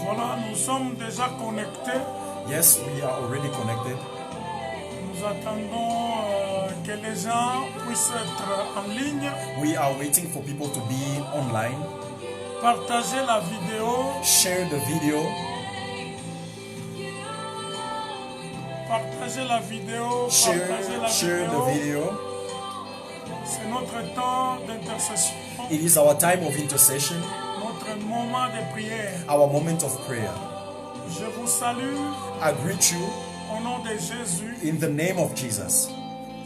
Voilà, nous sommes déjà connectés. Yes, we are already connected. Nous attendons que les gens puissent être en ligne. We are waiting for people to be online. Partagez la vidéo. Share the video. Partagez la vidéo. Partagez la Share the video. C'est notre temps d'intercession. It is our time of intercession, Notre moment de prière. our moment of prayer. Je vous salue I greet you au nom de Jésus. in the name of Jesus.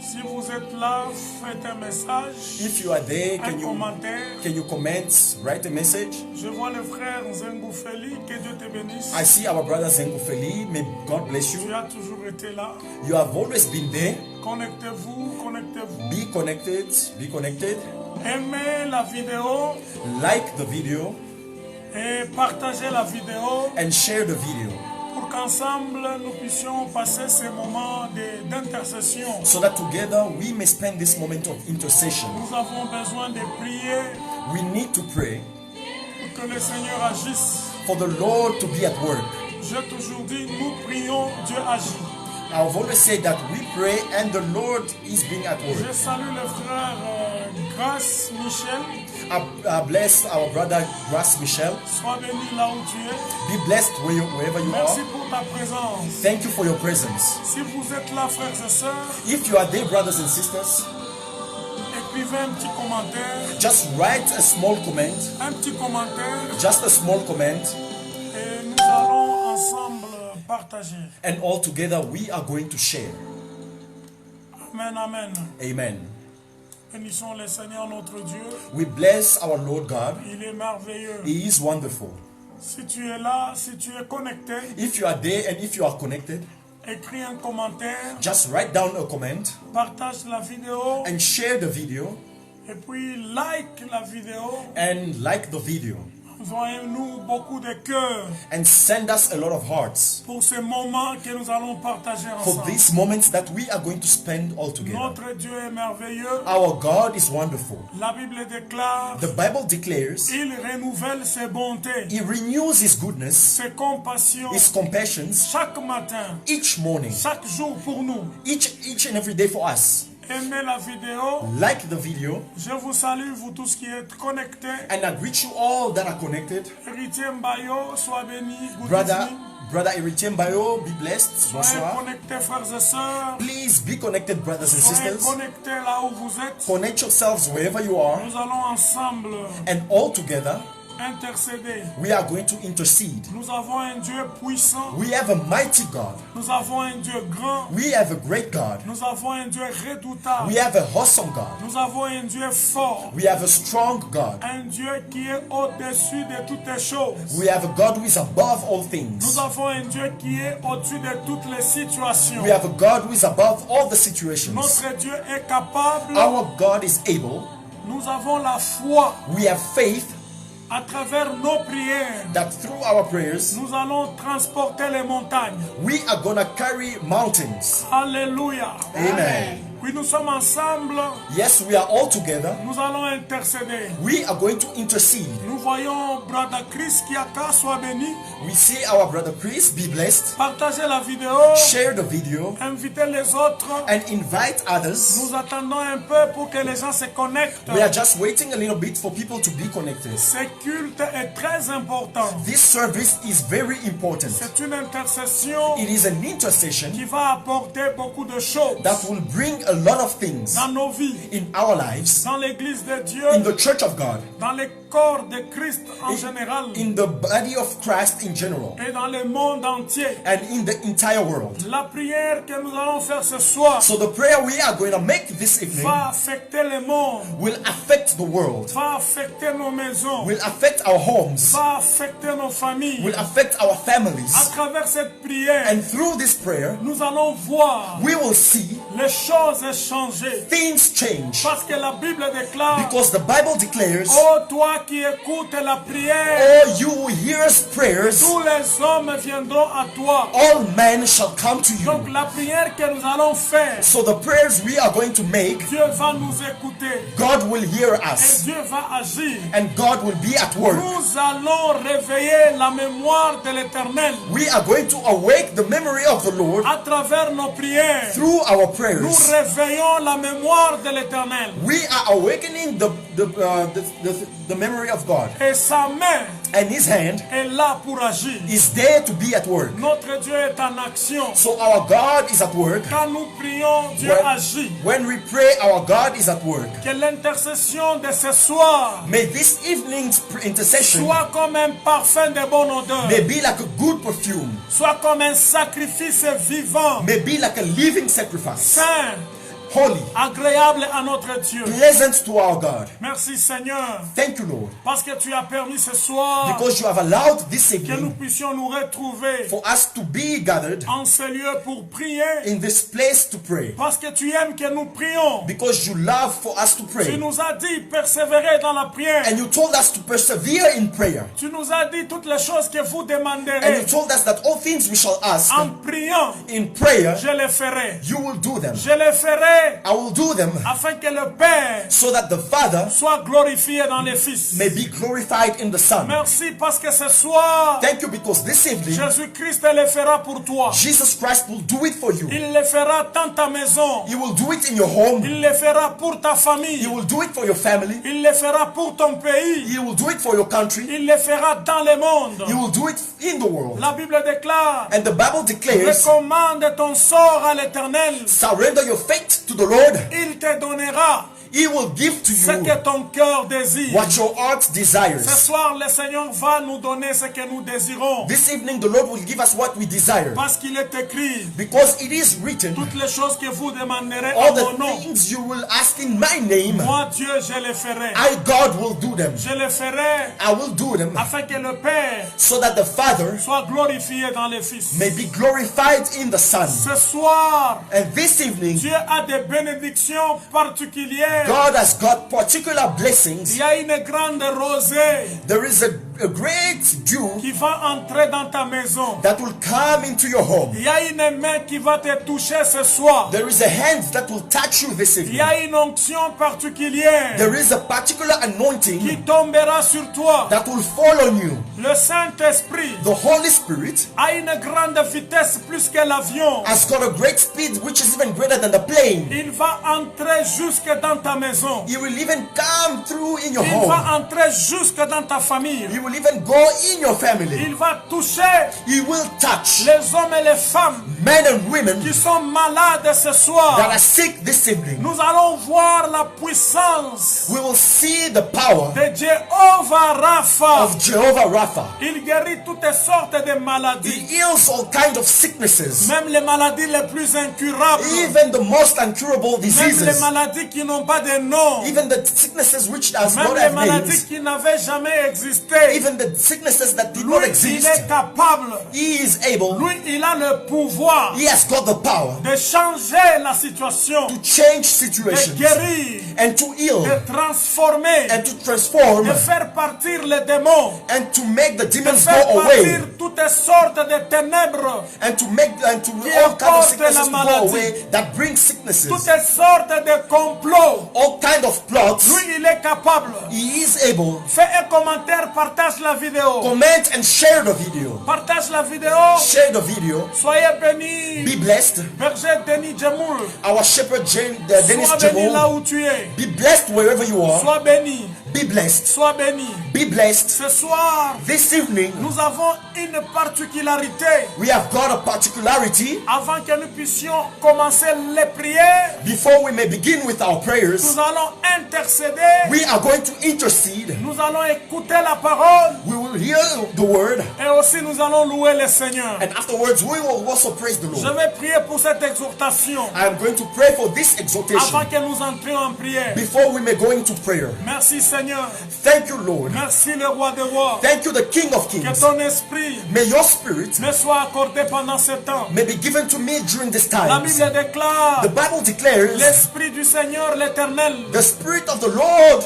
Si vous êtes là, faites un message, If you are there, un commentaire. can you comment, write a message? Je vois le frère Nzengoufeli, que Dieu te bénisse. I see our brother Zengufeli. May God bless Tu you. as toujours été là. You have always been there. Connectez-vous, connectez-vous. Be connected. Be connected. Aimez la vidéo Like the video et partagez la vidéo and share the video pour qu'ensemble nous puissions passer ces moments d'intercession. so that together we may spend this moment of intercession. Nous avons besoin de prier We need to pray pour que le Seigneur agisse. for the Lord to be at work. J'ai toujours dit, nous prions, Dieu agit. I've always said that we pray and the Lord is being at work. Je salue le frère Grace Michel. I bless our brother Grace Michel. Sois béni là où tu es. Be blessed wherever you Merci are. pour ta présence. Thank you for your presence. Si vous êtes là, frères et sœurs, If you are there, brothers and sisters, écrivez un petit commentaire. just write a small comment. Un petit commentaire. Just a small comment. Et nous allons ensemble partager. And all together we are going to share. Amen, amen. Amen. Bénissons le Seigneur notre Dieu. We bless our Lord God. Il est merveilleux. He is wonderful. Si tu es là, si tu es connecté, If you are there and if you are connected, écris un commentaire, just write down a comment partage la vidéo and share the video et puis like la vidéo. and like the video Envoyez-nous beaucoup de cœurs and send us a lot of hearts pour ces moments que nous allons partager for ensemble. these moments that we are going to spend all together. Notre Dieu est merveilleux. Our God is wonderful. La Bible déclare, The Bible declares il renouvelle ses bontés, He renews His goodness, ses compassions His compassions chaque matin, each morning, chaque jour pour nous. each and every day for us. Aimez la vidéo. Like the video, Je vous salue, vous tous qui êtes connectés. and I greet you all that are connected. Héritier Mbayo, sois béni. Good Brother evening. Eritien Bayo, be blessed. Soyez Bonsoir. connectés, frères et sœurs. Please be connected, brothers and Soyez sisters. connectés là où vous êtes. Connect yourselves wherever you are, Nous allons ensemble and all together intercéder. we are going to intercede. Nous avons un Dieu puissant. We have a mighty God. Nous avons un Dieu grand. We have a great God. Nous avons un Dieu redoutable. We have a awesome God. Nous avons un Dieu fort. We have a strong God. Un Dieu qui est au-dessus de toutes les choses. We have a God who is above all Nous things. avons un Dieu qui est au-dessus de toutes les situations. We have a God who is above all the situations. Notre Dieu est capable. Our God is able. Nous avons la foi We have faith à travers nos prières. that through our prayers, Nous allons transporter les montagnes. we are going to carry mountains. Alléluia. Amen. Oui, nous sommes ensemble. Yes, we are all together. Nous allons intercéder. We are going to intercede. Nous voyons Brother Chris Kiaka, soit béni. We see our brother Chris, be blessed. Partagez la vidéo. Share the video Invitez les autres. and invite others. Nous attendons un peu pour que les gens se connectent. We are just waiting a little bit for people to be connected. Ce culte est très important. This service is very important. C'est une intercession It is an intercession qui va apporter beaucoup de choses that will bring a lot of things dans nos vies, in our lives, dans l'église de Dieu, in the church of God, dans le corps de Christ en général in the body of Christ in general, et dans le monde entier. and in the entire world. La prière que nous allons faire ce soir So the prayer we are going to make this evening va affecter le monde, will affect the world, va affecter nos maisons, will affect our homes, va affecter nos familles. will affect our À families. travers cette prière, And through this prayer, nous allons voir we will see les choses ont changé. Things change. Parce que la Bible déclare, Because the Bible declares, oh toi qui écoutes la prière, oh, you who hears prayers, tous les hommes viendront à toi. all men shall come to Donc you. la prière que nous allons faire, So the prayers we are going to make, Dieu va nous écouter God will hear et us. Dieu va agir. And God will be at work. Nous allons réveiller la mémoire de l'Éternel We are going to awake the memory of the Lord à travers nos prières. through our Nous prayers. réveillons la mémoire de l'Éternel. We are awakening the memory of God. Et sa main And His hand est là pour agir. is there to be at work. Notre Dieu est en action. So our God is at work. Quand nous prions, Dieu agit. When we pray, our God is at work. Que l'intercession de ce soir May this evening's intercession soit comme un parfum de bonne odeur, may be like a good perfume, soit comme un sacrifice vivant, may be like a living sacrifice, saint, holy, agréable à notre Dieu. pleasant to our God. Merci Seigneur, Thank you, Lord, parce que tu as permis ce soir because you have allowed this que nous evening puissions nous retrouver for us to be gathered en ce lieu pour prier, in this place to pray. parce que tu aimes que nous prions. Because you love for us to Tu pray. nous as dit persévérer dans la prière. And you told us to persevere in prayer. Tu nous as dit toutes les choses que vous And you demanderez told us that all things we shall ask en priant. in prayer, Je les ferai. you will do them. Je les ferai I will do them afin que le Père so that the Father soit glorifié dans les Fils. may be glorified in the Son. Merci parce que ce soir, Thank you because this evening, Jésus-Christ le fera pour toi. Jesus Christ will do it for you. Il le fera dans ta maison. He will do it in your home. Il le fera pour ta He famille. will do it for your family. Il le fera pour ton pays. He will do it for your country. Il le fera dans le monde. He will do it in the world. La Bible déclare, And the Bible declares, recommande ton sort à l'Éternel. surrender your faith to the Lord. Il te donnera He will give to ce you que ton cœur désire. what your heart Ce desires. soir, le Seigneur va nous donner ce que nous désirons. This evening, the Lord will give us what we desire. Parce qu'il est écrit, Because it is written, toutes les choses que vous demanderez all en the mon nom, things you will ask in my name, moi Dieu, je les ferai. I, God, will do them. Je les ferai I will do them afin que le Père so that the Father soit glorifié dans les Fils. may be glorified in the Son. Ce soir, And this evening, Dieu a des bénédictions particulières. God has got particular blessings. Il y a une grande rosée There is a great dew qui va entrer dans ta maison. that will come into your home. Il y a une main qui va te toucher ce soir. There is a hand that will touch you this Il evening. y a une onction particulière There is a particular qui anointing tombera sur toi. that will fall on you. Le Saint-Esprit The Holy Spirit a une grande vitesse plus que l'avion. has got a great speed which is even greater than the plane. Il va entrer jusque dans ta maison. He will even come through in your Il home. va entrer jusque dans ta famille. He will even go in your family. Il va toucher He will touch les hommes et les femmes men and women qui sont malades ce that soir. are sick this evening. Nous allons voir la puissance We will see the power de Jéhovah Rapha. of Jehovah Rapha. Il guérit toutes sortes de He maladies, heals all kinds of sicknesses, même les maladies les plus incurables, even the most incurable même les diseases, maladies qui n'ont pas de nom, even the sicknesses which does même not les have maladies names, qui n'avaient jamais existé. even the sicknesses that did Lui, not il exist. est capable. He is able, Lui, il a le pouvoir he has got the power de changer la situation, to change de situations guérir, and to heal de transformer, and to transform de faire partir les démons, and to make the de demons faire go away partir toutes sortes de ténèbres, and to make and to Qui all kinds of apporte sicknesses la to go maladie. away that bring sicknesses, toutes sortes de complots. all kind of plots. Lui, il est capable. He is able. Fais un commentaire, partage la vidéo. Comment and share the video. Partage la vidéo. Share the video. Soyez bénis. Be blessed. Berger Denis Djemoul. Our shepherd Dennis Sois béni là Jamal. où tu es. Be blessed wherever you are. Sois béni. Be blessed. Sois béni. Be blessed. Ce soir, This evening, nous avons une particularité. we have got a particularity. Avant que nous puissions commencer les prières, Before we may begin with our nous prayers, allons intercéder. we are going to intercede. Nous allons écouter la parole. We will hear the word, Et aussi, nous allons louer le Seigneur. and afterwards we will also praise the Je Lord. vais prier pour cette exhortation. I am going to pray for this Avant exhortation que nous entrions en prière. before we may go into prayer. Merci Seigneur. Seigneur. Thank you, Lord. Merci le roi des rois. Thank you, the King of Que Kings. ton esprit May your spirit me soit accordé pendant ce temps. may be given to me during this La time. Bible déclare, The Bible declares, l'esprit du Seigneur l'Éternel the Spirit of the Lord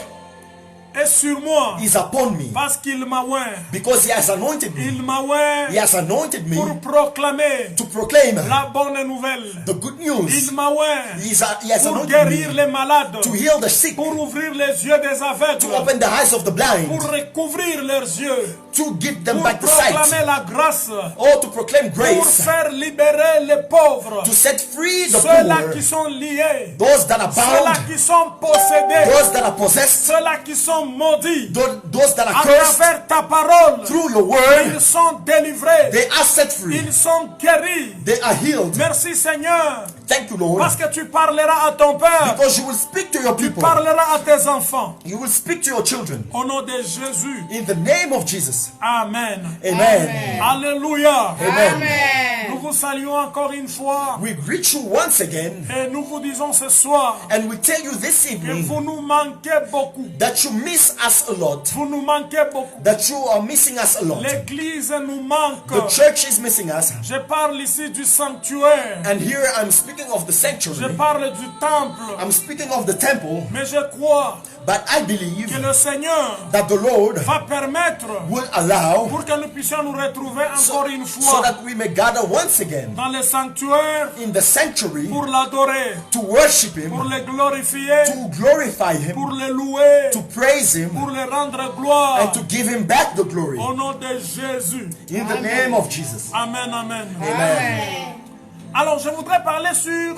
est sur moi is upon me, parce qu'il m'a oint. because He has anointed me. Il m'a oint He has anointed me pour proclamer to proclaim la bonne nouvelle. the good news. Il m'a oint He has pour anointed guérir me les malades, to heal the sick, pour ouvrir les yeux des aveugles, to open the eyes of the blind, pour recouvrir leurs yeux, to give them pour back the sight, proclamer la grâce, or to proclaim pour grace, faire libérer les pauvres, to set free the ceux-là poor, qui sont liés, those that are ceux-là bound, qui sont possédés, those that are possessed, ceux-là qui sont maudits. those that À are cursed. travers ta parole, Through your ils word, sont délivrés, they are set free. ils sont guéris. They are healed. Merci Seigneur, Thank you, Lord. parce que tu parleras à ton père, Because you will speak to your tu people. parleras à tes enfants. You will speak to your children. Au nom de Jésus, In the name of Jesus. Amen. Amen. Alléluia. Amen. Nous vous saluons encore une fois We greet you once again, et nous vous disons ce soir and we tell you this que evening vous nous manquez beaucoup. that you miss us a lot. Vous nous manquez beaucoup. That you are missing us a lot. L'église nous manque. The church is missing us. Je parle ici du sanctuaire. And here I'm speaking of the Je sanctuary. parle du temple. I'm speaking of the temple. Mais je crois But I que believe le Seigneur that the Lord va permettre will allow pour que nous puissions nous retrouver encore une so fois that we may gather once again dans le sanctuaire in the sanctuary pour l'adorer, to worship pour Him, le glorifier, to glorify pour Him, le louer, to praise Him, pour le rendre gloire. and to give Him back the glory. Au nom de Jésus. In the name of Jesus. Amen, amen. Amen. Alors, je voudrais parler sur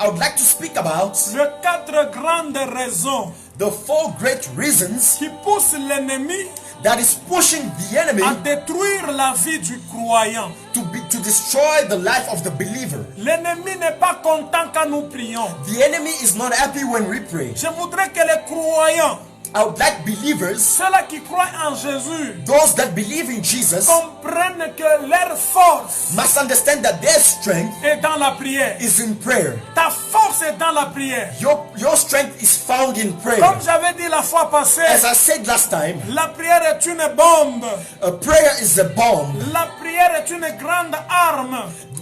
I would like to speak about les 4 grandes raisons the 4 great reasons qui poussent l'ennemi that is pushing the enemy à détruire la vie du croyant. to destroy the life of the believer. L'ennemi n'est pas content quand nous prions. The enemy is not happy when we pray. Je voudrais que les croyants, I would like believers, ceux-là qui croient en Jésus, those that believe in Jesus, comprennent que leur force must understand that their strength est dans la prière. is in prayer. Ta force est dans la prière. Your strength is found in prayer. Comme j'avais dit la fois passée, As I said last time, la prière est une bombe. a prayer is a bomb. La prière est une grande arme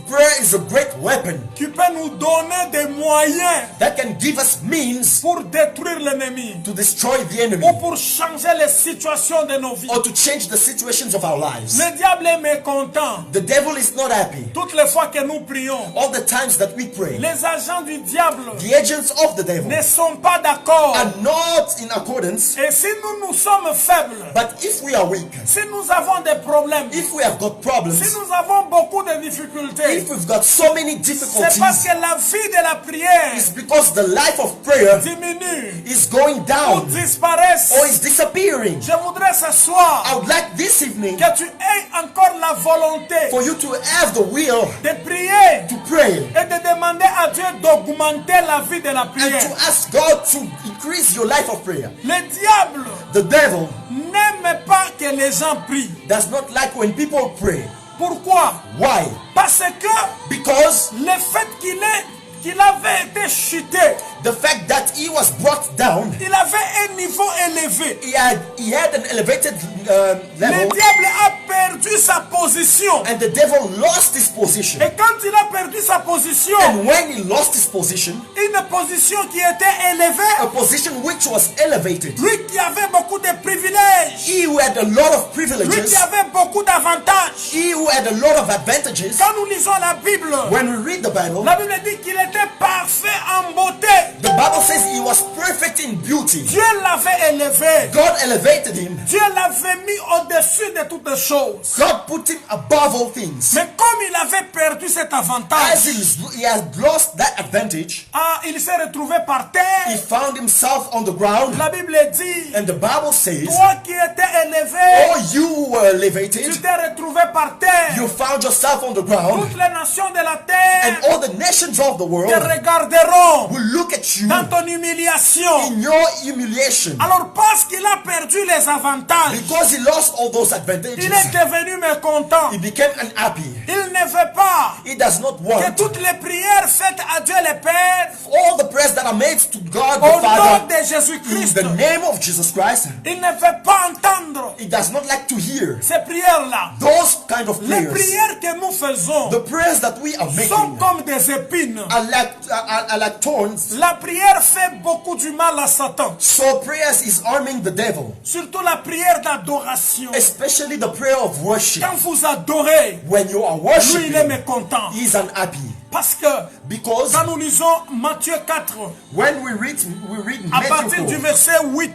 Prayer is a great weapon qui peut nous donner des moyens that can give us means pour détruire l'ennemi to destroy the enemy ou pour changer les situations de nos vies. or to change the situations of our lives. Le diable est mécontent. The devil is not happy. Toutes les fois que nous prions, All the times that we pray, les agents du diable the agents of the devil ne sont pas d'accord. are not in accordance. Et si nous sommes faibles, But if we are weak, si nous avons des problèmes, if we have got problems, si nous avons beaucoup de difficultés, if we've got so many c'est parce difficulties, que la vie de la prière it's because the life of prayer diminue is going ou down disparaisse. or is disappearing. Je voudrais ce soir I would like this evening que tu aies encore la volonté for you to have the will de prier to pray et de demander à Dieu d'augmenter la vie de la and prière. to ask God to increase your life of prayer. Le diable The devil n'aime pas que les gens prient. does not like when people pray. Pourquoi? Why? Parce que Because le fait qu'il avait été chuté, the fact that he was brought down, il avait un niveau élevé. he had an elevated Le level, diable a perdu sa position. and the devil lost his position. Et quand il a perdu sa position, And when he lost his position, une position qui était élevée, a position which was elevated, lui qui avait beaucoup de privilèges, he who had a lot of lui privileges, qui avait beaucoup d'avantages. he who had a lot of advantages. Quand nous lisons la Bible, When we read the Bible, la Bible dit qu'il était parfait en beauté. the Bible says he was perfect in beauty. Dieu l'avait élevé. God elevated him. Dieu l'avait mis au-dessus de toutes choses. God put him above all things. Mais comme il avait perdu cet As avantage, he has lost that advantage, il s'est retrouvé par terre. he found himself on the ground. La Bible dit, And the Bible says, toi qui étais élevé, oh, you were tu elevated, t'es retrouvé par terre. you found yourself on the ground, Toutes les nations de la and terre all the nations of the te world regarderont will look at you dans ton humiliation. in your humiliation. Alors parce qu'il a perdu les avantages, Because he lost all those advantages, il est devenu mécontent. mécontent. He became unhappy. Il ne veut pas He does not que want toutes les prières faites à Dieu le Père all the prayers that are made to God au the nom Father de in Jésus-Christ. the name of Jesus Christ. Il ne veut pas entendre He does not like to hear ces prières-là. those kind of Les prayers. prières que nous faisons The prayers that we are sont making comme des épines. are like thorns. La prière fait beaucoup du mal à Satan. So prayers is harming the devil, Surtout la prière d'adoration. especially the prayer of worship. Quand vous adorez, When you are lui il est worshiping, mécontent. he is unhappy Parce que because quand nous lisons Matthieu 4, when we read à Matthew partir du 4, verset 8,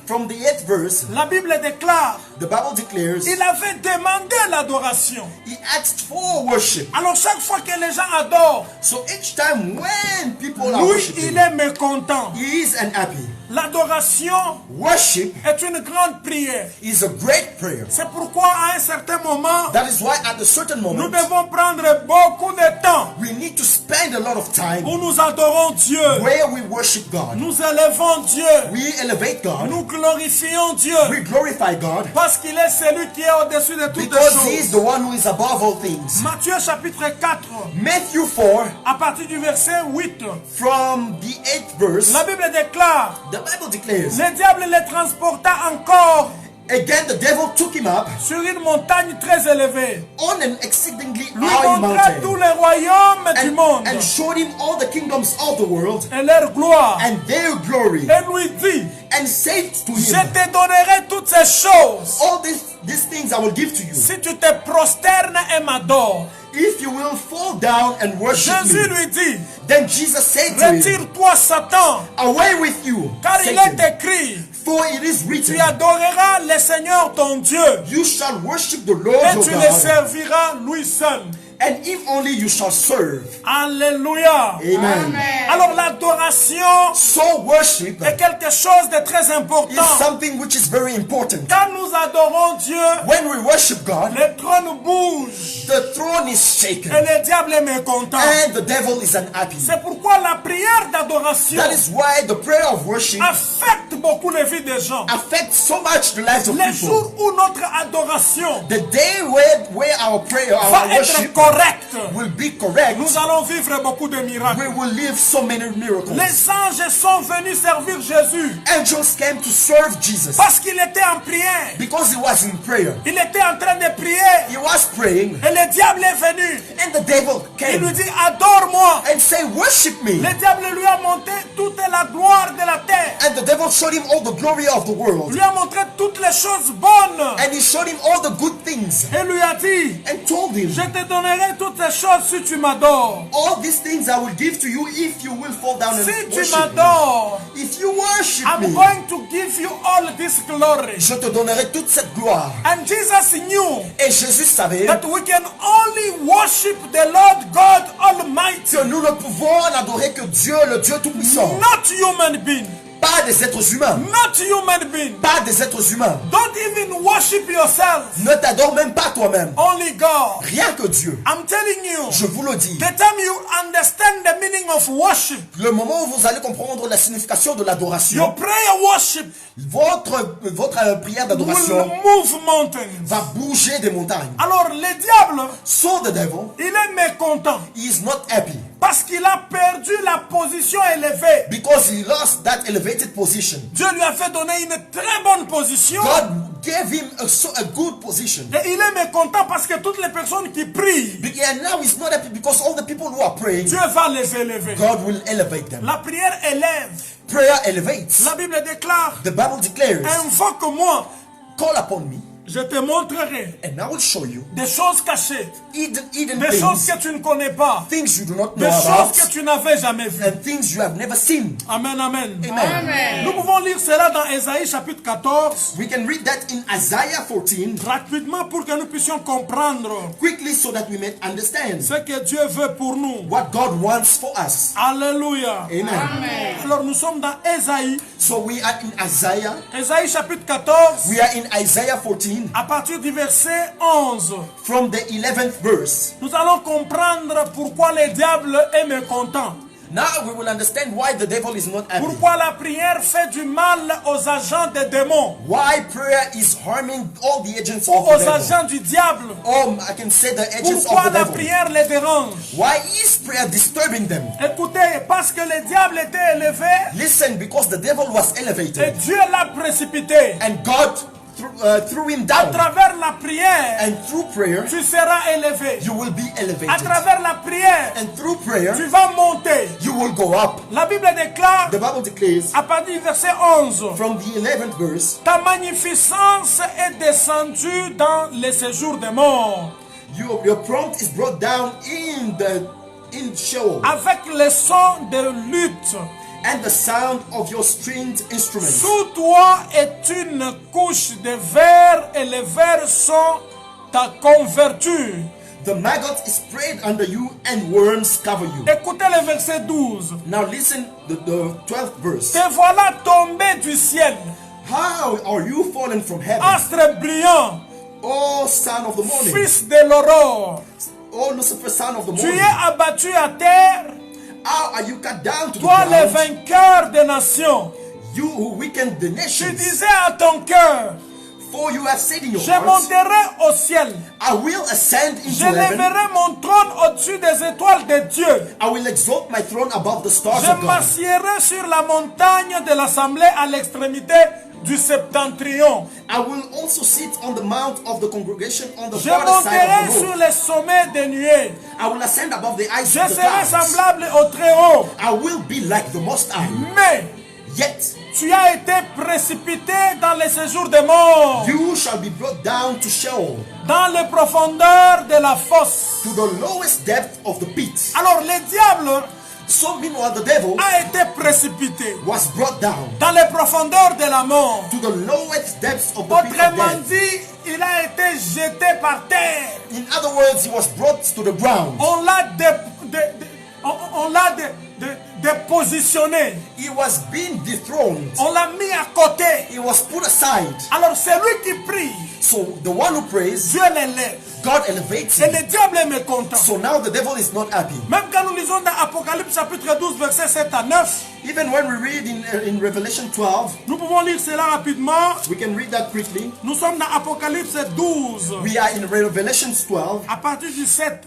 from the 8th verse, la Bible déclare, the Bible declares il avait demandé l'adoration. he asked for worship. Alors chaque fois que les gens adorent, So each time when people are lui worshiping, il est mécontent. he is unhappy. L'adoration Worship est une grande prière. is a great prayer. C'est pourquoi à un certain moment, That is why at a certain nous moment devons prendre beaucoup de temps we need to spend a lot of time où nous adorons Dieu. where we worship God. Nous élevons Dieu. We elevate God. Nous glorifions Dieu. We glorify God Parce qu'il est celui qui est au-dessus de toutes les because He is choses. the one who is above all things. Matthieu chapitre 4, Matthew 4, à partir du verset 8, from the 8th verse, la Bible déclare, the Bible declares, le diable les transporta encore again the devil took him up sur une montagne très élevée. on an exceedingly Lui high montra tous mountain les royaumes du monde and showed him all the kingdoms of the world et leur gloire. and their glory, Et lui dit, and said to je him, te donnerai toutes ces choses all these things I will give to you si tu te prosternes et m'adores. if you will fall down and worship Jésus me. lui dit, Then Jesus said to him, retire-toi Satan, away with you, car il Satan, est écrit, for it is written, tu adoreras le Seigneur ton Dieu you shall worship the Lord et your tu le God, serviras lui seul. and him only you shall serve. Alléluia. Amen. Alors l'adoration So worship est quelque chose de très is important. something which is very important. Quand nous adorons Dieu, When we worship God, le trône bouge the throne is et shaken le diable est mécontent. and the devil is unhappy. C'est pourquoi la prière d'adoration That is why the prayer of worship affecte beaucoup les vies des gens. affects so much the lives of Les people. jours où notre adoration The day where our prayer, va our être worship correcte, will be correct, nous allons vivre beaucoup de we miracles. will live so many miracles. Les anges sont venus servir Jésus Angels came to serve Jesus parce qu'il était en prière. because he was in prayer. Il était en train de prier He was praying et le diable est venu. and the devil Il lui came dit adore-moi. and say, worship me. Le diable lui a montré toute la gloire de la terre. And the devil showed him all the glory of the world. Lui a montré toutes les choses bonnes. And he showed him all the good things Et lui a dit, and told him, je te donnerai toutes ces choses si tu m'adores. all these things I will give to you if you will fall down and Si tu worship me. m'adores, If you worship I'm me, going to give you all this glory. je te donnerai toute cette gloire. And Jesus knew Et Jésus savait that we can only worship the Lord God Almighty, que nous ne pouvons adorer que Dieu, le Dieu Tout-Puissant. not human being. Pas des êtres humains. Not human being. Pas des êtres humains. Don't even worship yourself. Ne t'adore même pas toi-même. Only God. Rien que Dieu. I'm telling you, Je vous le dis. the time you understand the meaning of worship, Le moment où vous allez comprendre la signification de your l'adoration, prayer worship votre prière will d'adoration move mountains. va bouger des montagnes. Alors le diable, So the devil, il est mécontent he is not happy parce qu'il a perdu la position élevée. because he lost that elevated position. Dieu lui a fait donner une très bonne position. God gave him a good position. Et il est mécontent parce que toutes les personnes qui prient, And now he's not happy because all the people who are praying, Dieu va les élever. God will elevate them. La prière élève. Prayer elevates. La Bible déclare, The Bible declares, invoque-moi, call upon me je te montrerai and I will show you des choses cachées, hidden des choses things, que tu ne connais pas, things you do not des know choses about, que tu n'avais jamais vues. and things you have never seen. Amen, amen. Amen. Nous pouvons lire cela dans Ésaïe chapitre 14, We can read that in Isaiah 14 rapidement pour que nous puissions comprendre quickly so that we may understand ce que Dieu veut pour nous. what God wants for us. Alléluia. Amen. Alors nous sommes dans Ésaïe, So we are in Isaiah. Ésaïe chapitre 14, We are in Isaiah 14 à partir du verset 11. from the 11th verse. Nous allons comprendre pourquoi le diable est mécontent. Now we will understand why the devil is not happy. Pourquoi la prière fait du mal aux agents des démons, Why prayer is harming all the agents ou of the aux devil. agents du diable? I can say the agents Pourquoi of the la devil. prière les dérange? Why is prayer disturbing them? Écoutez, parce que le diable était élevé Listen, because the devil was et elevated Dieu l'a précipité. and God threw him À down. travers la prière, And through prayer, tu seras élevé. you will be À elevated. travers la prière, And through prayer, tu vas monter. you will go up. La Bible déclare, The Bible declares à partir du verset 11, from the 11th verse, ta magnificence est descendue dans les séjours des morts, your prompt is brought down in Sheol, avec le son de lutte. and the sound of your stringed instruments. Sous toi est une couche de verre, et les vers sont ta couverture. The maggot is spread under you, and worms cover you. Écoutez le verset 12. Now listen, the 12th verse. Te voilà tombé du ciel, How are you fallen from heaven, astre brillant, O son of the morning, fils de l'aurore. O Lucifer, son of the Tu morning? es abattu à terre, How are you cut down to the toi le ground, vainqueur des nations. you who weakened the Tu nations? disais à ton cœur, For you have said in your je heart, monterai au ciel, I will ascend into je heaven. lèverai mon trône au-dessus des étoiles de Dieu. I will exalt my throne above the stars Je of God. m'assiérai sur la montagne de l'assemblée à l'extrémité du septentrion. I will also sit on the mount of the congregation on the Je farther side monterai of the sur road. les sommets des nuées. I will ascend above the eyes Je of the serai clouds. semblable au Très-Haut. I will be like the Most High. Mais Yet tu as été précipité dans les séjours des morts, you shall be brought down to Sheol, dans les profondeurs de la fosse. to the lowest depth of the pit. Alors le diable So meanwhile the devil a été précipité was brought down dans les profondeurs de la mort. to the lowest depths of the pit of Autrement death. dit, il a été jeté par terre. In other words, he was brought to the ground. On l'a dépositionné. He was being dethroned. On l'a mis à côté. He was put aside. Alors c'est lui qui prie. So the one who prays, Dieu l'élève. God elevates Et him. le diable est mécontent. So now the devil is not happy. Même quand nous lisons dans Apocalypse chapitre 12 verset 7 à 9, Even when we read in Revelation 12, nous pouvons lire cela rapidement. we can read that quickly. Nous sommes dans Apocalypse 12 We are in Revelation 12, à partir du 7.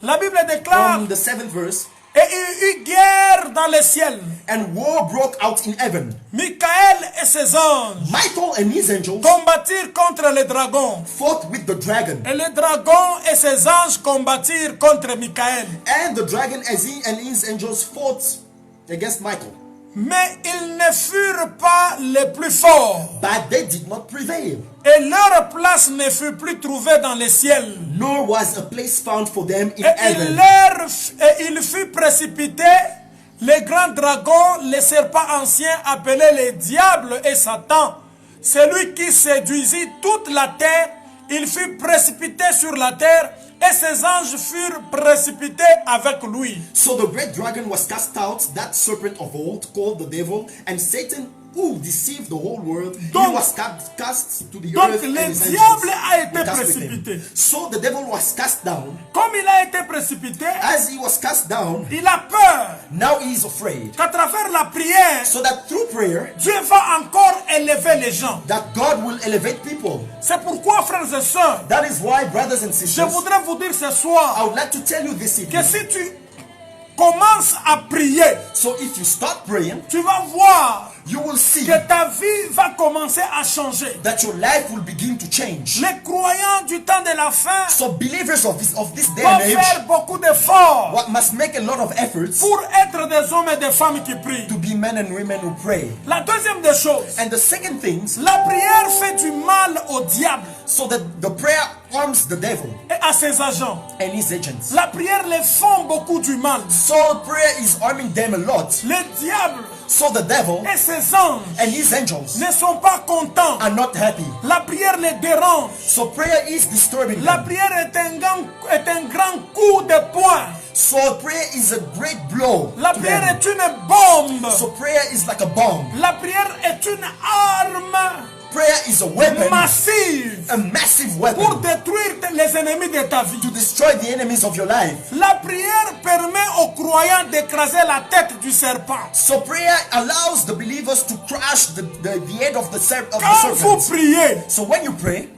La Bible déclare, from the 7th verse. et il y eut guerre dans le ciel. And war broke out in heaven. Michael et ses anges Michael and his angels combattirent contre le dragon. fought with the dragon. Et le dragon et ses anges combattirent contre Michael. And the dragon and his angels fought against Michael. Mais ils ne furent pas les plus forts. But they did not prevail. Et leur place ne fut plus trouvée dans le ciel. Nor was a place found for them in Et heaven. il fut précipité, le grand dragon, le serpent ancien appelé le diable et Satan, celui qui séduisit toute la terre. Il fut précipité sur la terre et ses anges furent précipités avec lui. So the great dragon was cast out, that serpent of old, called the devil, and Satan, who deceived the whole world. Donc- He was cast to the donc earth, le and his diable angels a été were cast with him. précipité. So the devil was cast down. Comme il a été précipité, As he was cast down, il a peur now he is afraid. qu'à travers la prière, So that through prayer, Dieu va encore élever les gens. that God will elevate people. C'est pourquoi, frères et sœurs, That is why, brothers and je sisters, voudrais vous dire ce soir I would like to tell you this que evening. si tu commences à prier, So if you start praying, tu vas voir you will see que ta vie va commencer à changer. that your life will begin to change. Les croyants du temps de la fin So believers of this day vont and age faire beaucoup d'efforts must make a lot of efforts pour être des hommes et des femmes qui prient. to be men and women who pray. La deuxième des choses, And the second things, la prière fait du mal au diable so that the prayer harms the devil et à ses agents. and his agents. La prière les font beaucoup du mal. So prayer is harming them a lot. Le diable So the devil et ses anges and his angels ne sont pas contents. are not happy. La prière les dérange. So prayer is disturbing La them. prière est un grand coup de poing. So prayer is a great blow La to prière them. est une bombe. So prayer is like a bomb. La prière est une arme Prayer is a weapon, massive a massive pour weapon, détruire les ennemis de ta vie. to destroy the enemies of your life. La prière permet aux croyants d'écraser la tête du serpent. So prayer allows the believers to crush the head of the Quand vous serpent. priez, So when you pray,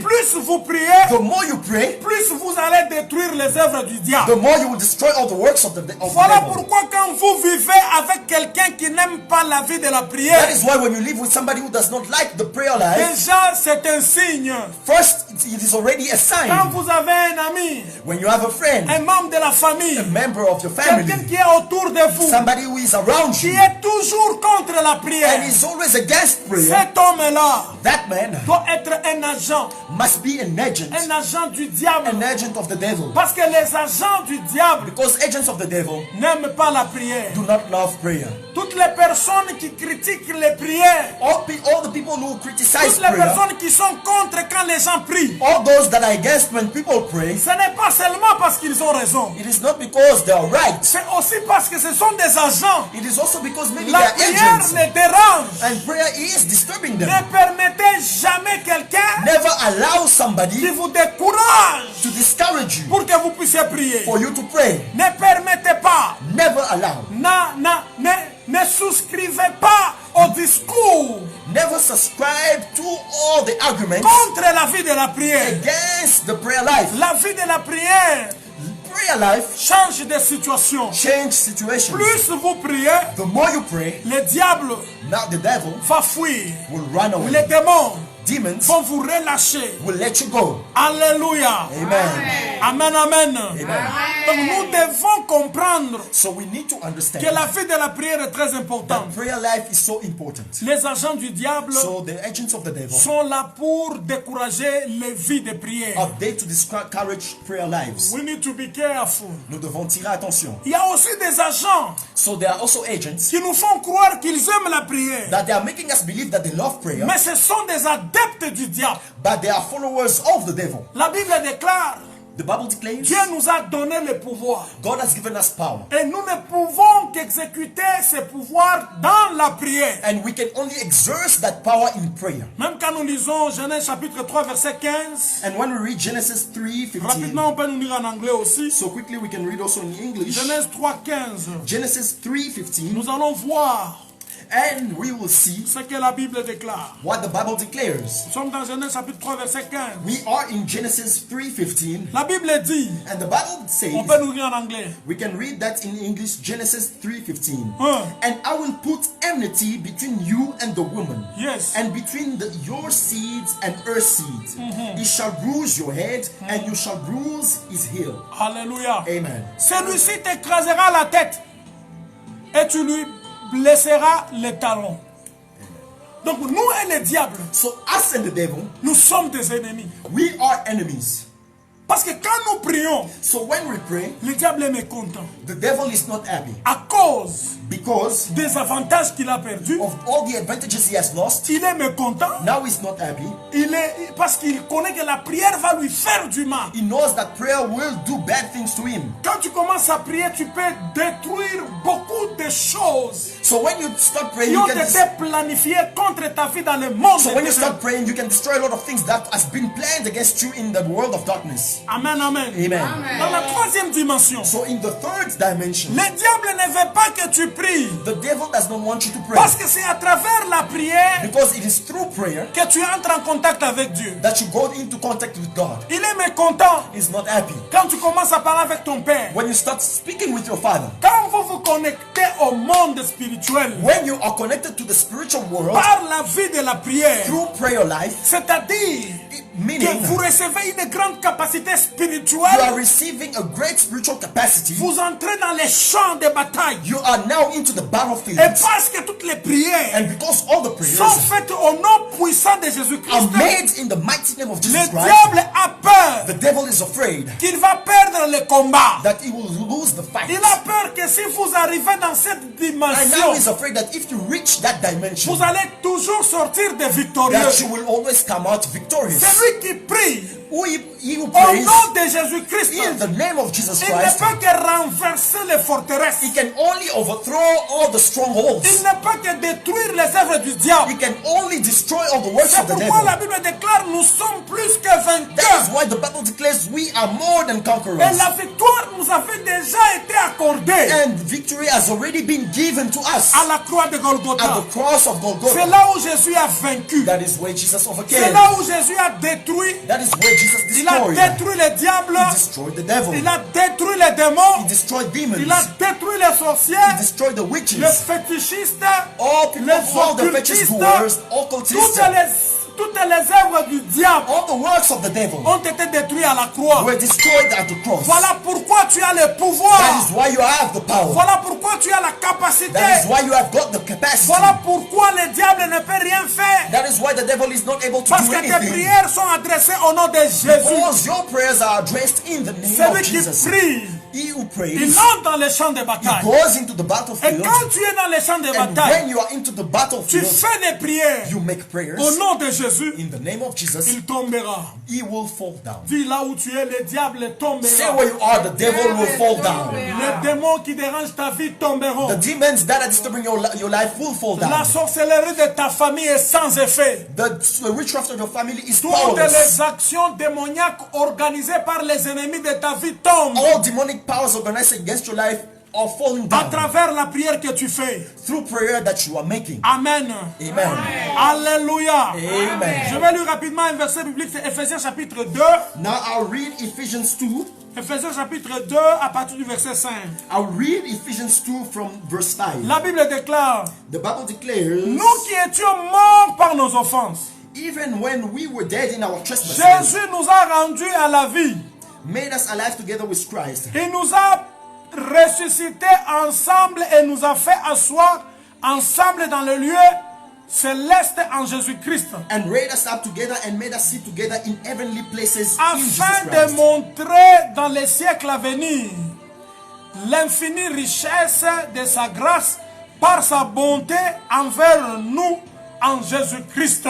plus vous priez, the more you pray, plus vous allez détruire les œuvres du diable. the more you will destroy all the works of the Voilà devil. pourquoi quand vous vivez avec quelqu'un qui n'aime pas la vie de la prière, That is why when you live with somebody who does not like the prayer life, déjà c'est un signe. first it is already a Quand sign. vous avez un ami, When you have a friend, un membre de la famille, a member of your quelqu'un family, qui est autour de vous, somebody who is around qui you est toujours contre la prière, and is always against prayer, cet homme-là that man doit être un agent must be an agent du diable. of the devil. Parce que les agents du diable Because agents of the devil n'aiment pas la prière. do not love prayer. Toutes les personnes qui critiquent les prières, All the people who criticize toutes les prayer, personnes qui sont contre quand les gens prient, all those that are against when people pray, ce n'est pas seulement parce qu'ils ont raison. it is not because they are right. C'est aussi parce que ce sont des agents. It is also because maybe they La are prière agents. les dérange. And prayer is disturbing them. Ne permettez jamais quelqu'un Never allow qui somebody vous décourage to discourage you pour que vous puissiez prier. for you to pray. Ne permettez pas. Never allow. Ne souscrivez pas au discours Never subscribe to all the arguments contre la vie de la prière. against the prayer life. La vie de la prière Prayer life change de situation. change situations. Plus vous priez, The more you pray, le diable now the devil va fuir. will run away. Les démons Demons vont vous relâcher. will let you go. Alléluia. Amen. Amen, amen. Donc nous devons comprendre So we need to understand que la vie de la prière est très that importante. prayer life is so important. Les agents du diable So the agents of the devil sont là pour décourager les vies de prière. are there to discourage prayer lives. We need to be careful. Nous devons tirer attention. Il y a aussi des agents So there are also agents qui nous font croire qu'ils aiment la prière. that they are making us believe that they love prayer, Mais ce sont des adeptes du diable. but they are followers of the devil. La Bible déclare, The Bible declares Dieu nous a donné le pouvoir. God has given us power, Et nous ne pouvons qu'exécuter ce pouvoir dans la prière. and we can only exert that power in prayer. Même quand nous lisons Genèse chapitre 3 verset 15, And when we read Genesis 3:15, rapidement on peut nous lire en anglais aussi. so quickly we can read also in English. Genèse 3, 15. Genesis 3:15, Nous allons voir and we will see ce que la Bible déclare. what the Bible declares. Nous sommes dans Genèse chapitre 3 verset 15. We are in Genesis 3:15, La Bible dit, and the Bible says, on peut nous lire en anglais. we can read that in English, Genesis 3:15. Huh. And I will put enmity between you and the woman, Yes. and between your seeds and her seed. He shall bruise your head, and you shall bruise his heel. Alléluia. Amen. Celui-ci t'écrasera la tête et tu lui blesseras les talons. Donc nous et le diable, So us and the devil, nous sommes des ennemis. we are enemies. Parce que quand nous prions, So when we pray, le diable est mécontent. the devil is not happy À cause because des avantages qu'il a perdus, of all the advantages he has lost. il est mécontent. Now he's not happy. Parce qu'il connaît que la prière va lui faire du mal. He knows that prayer will do bad things to him. Quand tu commences à prier, tu peux détruire beaucoup de choses So when you start praying, qui you ont can été planifiées contre ta vie dans le monde. so when you éternel. start praying, you can destroy a lot of things that has been planned against you in the world of darkness. Amen, amen. Amen. Dans la troisième dimension, So in the third dimension, le diable ne veut pas que tu pries. the devil does not want you to pray Parce que c'est à travers la prière because it is through prayer que tu entres en contact avec Dieu. that you go into contact with God. Il est mécontent He's not happy. quand tu commences à parler avec ton père. When you start speaking with your father, Quand vous vous connectez au monde spirituel when you are connected to the spiritual world par la vie de la prière, through prayer life, c'est-à-dire meaning que vous recevez une grande capacité you are spirituelle, receiving a great spiritual capacity. vous entrez dans les champs de bataille. You are now into the battlefield. Et parce que toutes les prières And because all the sont prayers faites au nom puissant de are Jésus-Christ, made in the mighty name of le Jesus Christ, diable a peur the devil is afraid qu'il va perdre le combat. that he will lose the fight. Il a peur que si vous arrivez dans cette And now dimension, he's afraid that if you reach that dimension, vous allez toujours sortir de victorieux. that you will always come out victorious. Celui qui prie he who Au prays nom de Jésus-Christ, in the name of Jesus il ne Christ, peut que renverser les forteresses. he can only overthrow all the Il strongholds. ne peut que détruire les œuvres du diable. He can only destroy all the works C'est of the pourquoi devil. la Bible déclare nous sommes plus que That vainqueurs. is why the Bible declares we are more than Et conquerors. la victoire nous avait déjà été accordée And victory has already been given to us à la croix de at Golgotha. the cross of C'est Golgotha. là où Jésus a vaincu. That is where Jesus C'est overcame. là où Jésus a détruit. That is where Jesus Il a destroyed. détruit les diables. He destroyed the devil. Il a détruit les He démons. destroyed demons. Il a détruit les He sorciers, destroyed the les witches. fétichistes, All people, les all the fetish doers, occultists, toutes les œuvres du diable all the works of the devil ont été détruites à la croix. were destroyed at the cross. Voilà pourquoi tu as le pouvoir. That is why you have the power. Voilà pourquoi tu as la capacité. That is why you have got the capacity. Voilà pourquoi le diable ne peut rien faire. That is why the devil is not able to Parce do que tes anything. prières sont adressées au nom de Jésus. Because your prayers are addressed in the name Celui of qui Jesus. prie, He who il prays, entre dans les champs de he bataille. goes into the Et battlefield. quand tu es dans les champs de And bataille, when you are into the tu battlefield, fais des prières you make prayers. au nom de Jésus, In the name of Jesus, il tombera. he will fall down. Dis là où tu es, le diable Say tombera. where you are, the devil will fall down. Les démons qui dérangent ta vie tomberont. The demons that are disturbing your life will fall La down. sorcellerie de ta famille est sans effet. The witchcraft of your family is Toutes powerless. les actions démoniaques organisées par les ennemis de ta vie tombent All demonic powers organized against your life are falling à down travers la prière que tu fais. through prayer that you are making. Amen. Amen. Alléluia. Amen. Je vais lire rapidement un verset biblique, c'est Ephésiens chapitre 2. Now I'll read Ephesians 2. Ephésiens chapitre 2 à partir du verset 5. I'll read Ephesians 2 from verse 5. La Bible déclare, The Bible declares, nous qui étions morts par nos offenses, even when we were dead in our trespasses, Jésus nous a rendus à la vie. made us alive together with Christ, Il nous a ressuscités ensemble et nous a fait asseoir ensemble dans le lieu céleste en Jésus-Christ, and raised us up together and made us sit together in heavenly places in Jesus afin de Christ, montrer dans les siècles à venir l'infinie richesse de sa grâce par sa bonté envers nous en Jésus-Christ.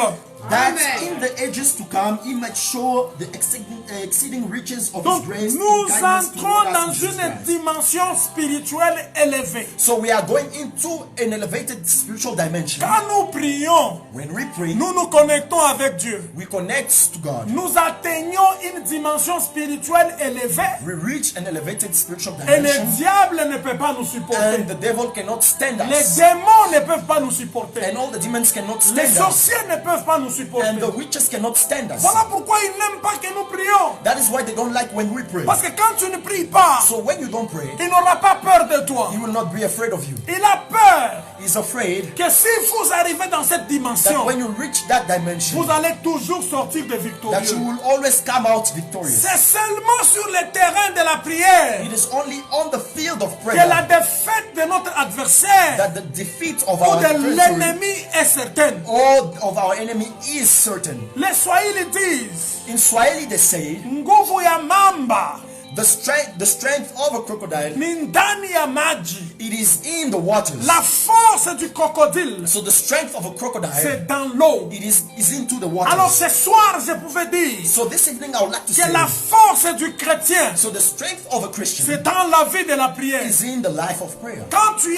that in the ages to come he might show the exceeding riches of Donc his grace nous and kindness entrons toward us dans in Jesus une Christ. dimension spirituelle élevée. So we are going into an elevated spiritual dimension. Quand nous prions, When we pray, nous nous connectons avec Dieu. we connect to God. Nous atteignons une dimension spirituelle élevée We reach an elevated spiritual et le dimension, diable ne peut pas nous supporter. and the devil cannot stand Les us, démons ne peuvent pas nous supporter. and all the demons cannot Les stand us, sorciers ne peuvent pas nous supporter. and the witches cannot stand us. Voilà pourquoi ils n'aiment pas que nous prions. That is why they don't like when we pray. Parce que quand tu ne pries pas, So when you don't pray, il n'aura pas peur de toi. he will not be afraid of you. Il a peur He's afraid que si vous arrivez dans cette that dimension, when you reach that dimension, vous allez toujours sortir de that you victorieux. will always come out victorious. C'est seulement sur le terrain de la prière It is only on the field of que la prayer défaite de notre adversaire that the defeat of ou our de adversary l'ennemi est certaine. or of our enemy is certain. Les Swahili disent, In Swahili they say, nguvu ya mamba the strength of a crocodile, ni ndani ya maji. it is in the waters. La force du crocodile, So the strength of a crocodile, c'est dans l'eau. it is into the Alors waters. ce soir, je pouvais dire So this evening I would like to que la say, force du chrétien, so the strength of a Christian c'est dans la vie de la prière. is in the life of prayer. Quand tu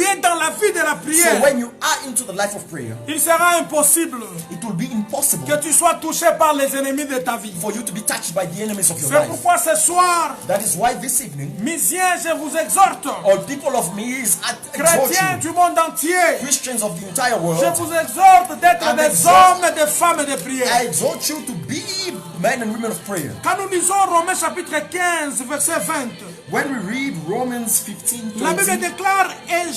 es dans la vie de la So prière, when you are into the life of prayer, il sera impossible it will be impossible que tu sois touché par les ennemis de ta vie. for you to be touched by the enemies of your C'est life. pourquoi ce soir, That is why this evening, Misiens, je vous exhorte, all people of me is chrétiens exhort du monde entier, you, Christians of the entire je world, vous exhorte d'être I des exhort- hommes et des femmes de I prière. exhort you to be men and women of prayer. Quand nous lisons Romains chapitre 15, verset 20, When we read Romans 15, la Bible 20, déclare, et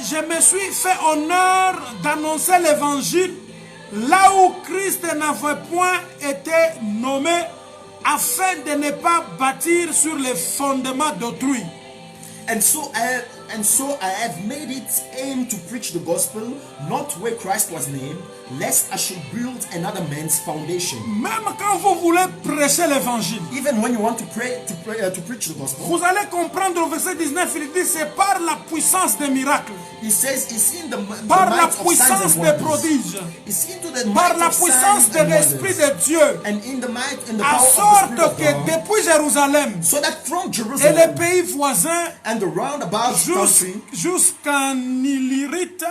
je me suis fait honneur d'annoncer l'évangile là où Christ n'avait point été nommé, afin de ne pas bâtir sur les fondements d'autrui. and so I have made it aim to preach the gospel, not where Christ was named, lest I should build another man's foundation. Même quand vous voulez prêcher l'évangile, Even when you want to preach the gospel, vous allez comprendre au verset 19, il dit c'est par la puissance des miracles. He says he's in the par la might of signs puissance and des wonders. prodiges, He's into the par might la of puissance signs de and l'Esprit wonders. de Dieu, And in the might and the à power of the sorte Spirit of que God. depuis Jérusalem So that from et les Jerusalem pays voisins and the roundabout country jusqu'en Illyrite,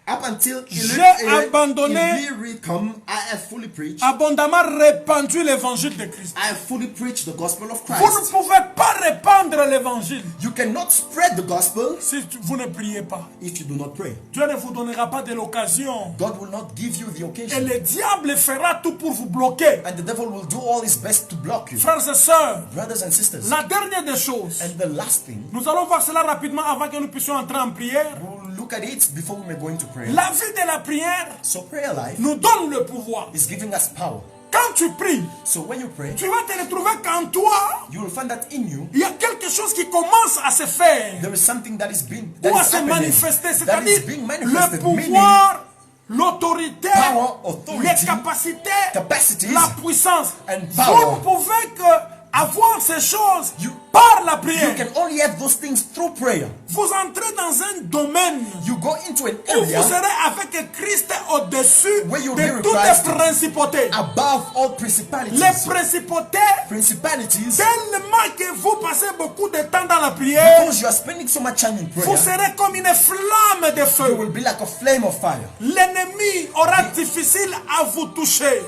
up until j'ai abandonné, Illyricum, I have fully preached. abondamment répandu l'évangile de Christ. I have fully preached the gospel of Vous ne Christ. pouvez pas répandre l'évangile You cannot spread the gospel si vous ne priez pas. if you do not pray. Dieu ne vous donnera pas de l'occasion. God will not give you the Et occasion. le diable fera tout pour vous bloquer. And the devil will do all his best to block you. Frères et sœurs, Brothers and sisters. la dernière des choses, And the last thing, nous allons voir cela rapidement avant que nous puissions entrer en prière. we'll look at it before we are going to pray. La vie de la prière So prayer life nous donne le pouvoir. is giving us power. Quand tu pries, So when you pray, tu vas te retrouver qu'en toi, you will find that in you, il y a quelque chose qui commence à se faire there is something that is being ou à that is se happening, manifester. that is C'est-à-dire being le manifested, meaning pouvoir, l'autorité, power, authority, les capacités, capacities, la puissance. and Vous power. ne pouvez que avoir ces choses You- par la You prière. can only have those things through prayer. Vous entrez dans un domaine You go into an où area vous serez avec Christ au-dessus Where you'll de be with toutes Christ les principautés. above all Les principalities. principautés, Principalities, tellement que vous passez beaucoup de temps dans la prière, because you are spending so much time in vous prayer, serez comme une flamme de you feu. will be like a flame of fire. L'ennemi aura difficile à vous toucher.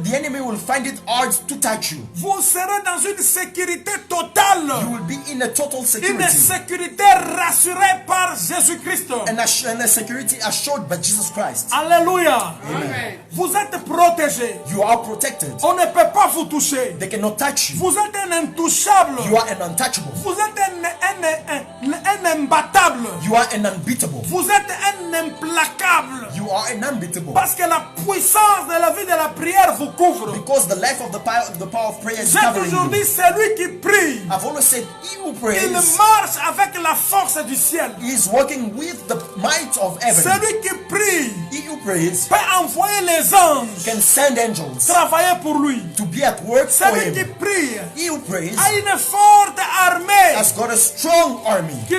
The enemy will find it hard to touch you. Vous serez dans une sécurité totale. You will be in a total Une security. sécurité rassurée par Jésus-Christ. And a security assured by Jesus Christ. Alléluia. Amen. Vous êtes protégés. You are protected. On ne peut pas vous toucher. They cannot touch you. Vous êtes un intouchable. You are an untouchable. Vous êtes un imbattable. You are an unbeatable. Vous êtes un implacable. You are an unbeatable. Parce que la puissance de la vie de la prière vous couvre. Because the life of the power of prayer is J'ai covering toujours you. dit, celui qui prie, I've always said, he who il prays marche avec la force du ciel. is working with the might of heaven. Celui qui prie He who prays peut envoyer les anges can send angels travailler pour lui. to be at work for Celui qui him. prie He who prays a une forte armée has got a strong army qui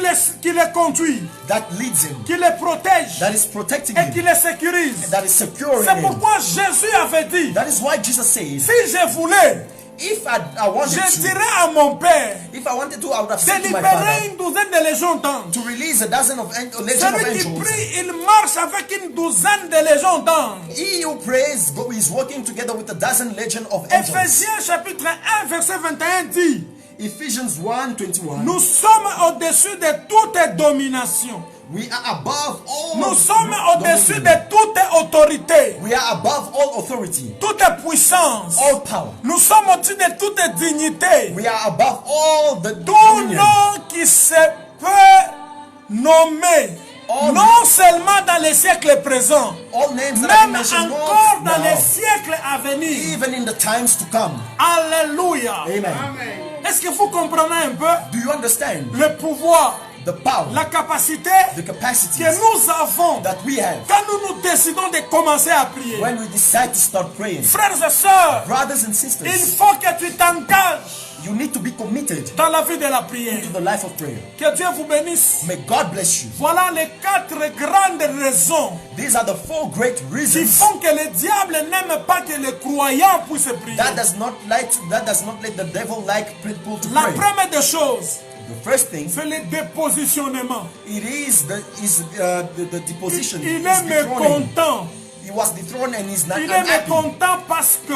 les conduit, that leads him, qui les protège that is protecting et qui him, les sécurise. that is securing C'est him. pourquoi Jésus avait dit, That is why Jesus says, si je voulais, if I wanted je to, dirais à mon Père if I wanted to, I would have de said to my libérer Father une douzaine de légions d'anges. to release a legion of Celui qui angels. prie, il marche avec une douzaine de légions d'anges. He who prays is working together with a dozen legion of angels. Éphésiens chapitre 1 verset 21 dit, Ephesians 1:21. nous sommes au-dessus de toute domination. We are above all. Nous sommes au-dessus dominion. de toute autorité, We are above all authority, toute puissance. all power. Nous sommes au-dessus de toute dignité. We are above all the Tout dominion. nom qui se peut nommer, All non seulement dans les siècles présents, All names that I même mentioned encore not dans les now, siècles à venir. even in the times to come. Alléluia. Amen. Est-ce que vous comprenez un peu Do you understand le pouvoir, the power, la capacité the capacities que nous avons that we have quand nous décidons de commencer à prier? when we decide to start praying? Frères et sœurs, Brothers and il sisters, faut que tu t'engages you need to be committed dans la vie de la prière. to the life of prayer. Que Dieu vous bénisse. May God bless you. Voilà les 4 grandes raisons These are the 4 great qui reasons font que le diable n'aime pas que les croyants puissent prier. that does not let the devil like people to La pray. première des choses, The first thing, c'est le dépositionnement. it is the deposition. Il He's est dethroning. mécontent. He was dethroned and he's not Il est unhappy. mécontent parce que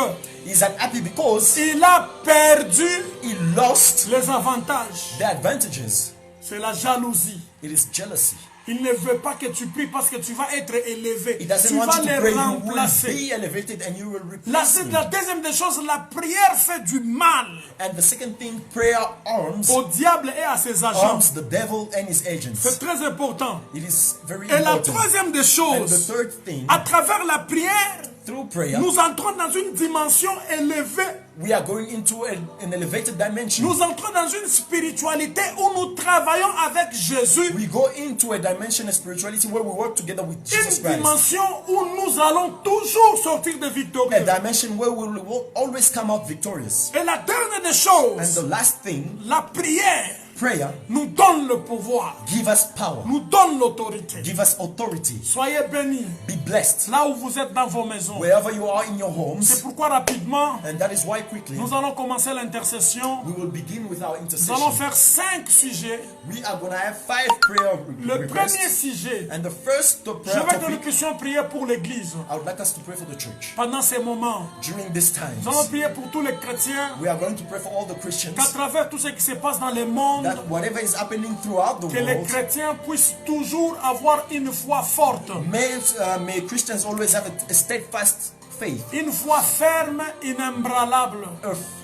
He's unhappy because il a perdu he lost les avantages. the advantages. C'est la jalousie. It is jealousy. Il ne veut pas que tu pries parce que tu vas être élevé. He doesn't Tu want vas you to les pray. You will remplacer. be elevated and you will La replace me. deuxième des choses, la prière fait du mal And the second thing, prayer arms au diable et à ses agents. the devil and his agents. C'est très important. It is very Et la important. troisième des And the choses, third thing, à travers la prière, through prayer, nous entrons dans une dimension élevée. we are going into an elevated dimension. Nous entrons dans une spiritualité où nous travaillons avec Jésus. We go into a dimension of spirituality where we work together with Jesus Une Christ. dimension où nous allons toujours sortir de A victorieux. dimension where we will always come out victorious. Et la dernière des And choses, the last thing, la prière Prayer nous donne le pouvoir, give us power, nous donne l'autorité. give us authority. Soyez bénis Be blessed là où vous êtes dans vos maisons. wherever you are in your C'est homes. pourquoi rapidement, And that is why quickly nous allons commencer l'intercession. we will begin with our Nous allons intercession. faire 5 sujets. We are going to have 5 prayer Le premier requests. sujet, And the first je prayer veux que nous topic, puissions prier pour l'Église. I would like us to pray for the church. Pendant ces moments, During this time, nous allons prier pour tous les chrétiens, we are going to pray for all the Christians, qu'à travers tout ce qui se passe dans le monde, that whatever is happening throughout the que les world, chrétiens puissent toujours avoir une foi forte, may Christians always have a steadfast faith, une foi ferme, inébranlable,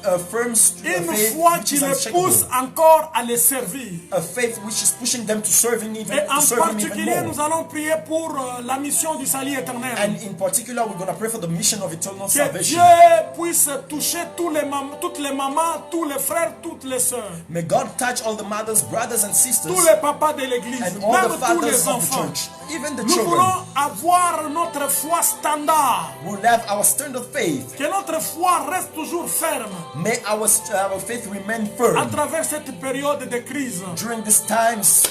a firm une faith foi which qui is les unshakable, pousse encore à les servir. a faith which is pushing them to serve him even, Et en to serve him particulier, even nous more. allons prier pour la mission du salut éternel. And in particular, we're going to pray for the mission of eternal Que salvation. Dieu puisse toucher toutes les mamans, tous les frères, toutes les sœurs, May God touch all the mothers, brothers, and sisters, tous les papas de l'église, and all même the tous les fathers of the enfants. church, even the Nous children. voulons avoir notre foi standard. We'll have our standard faith. Que notre foi reste toujours ferme May our faith remain à firm travers cette période de crise. during this times,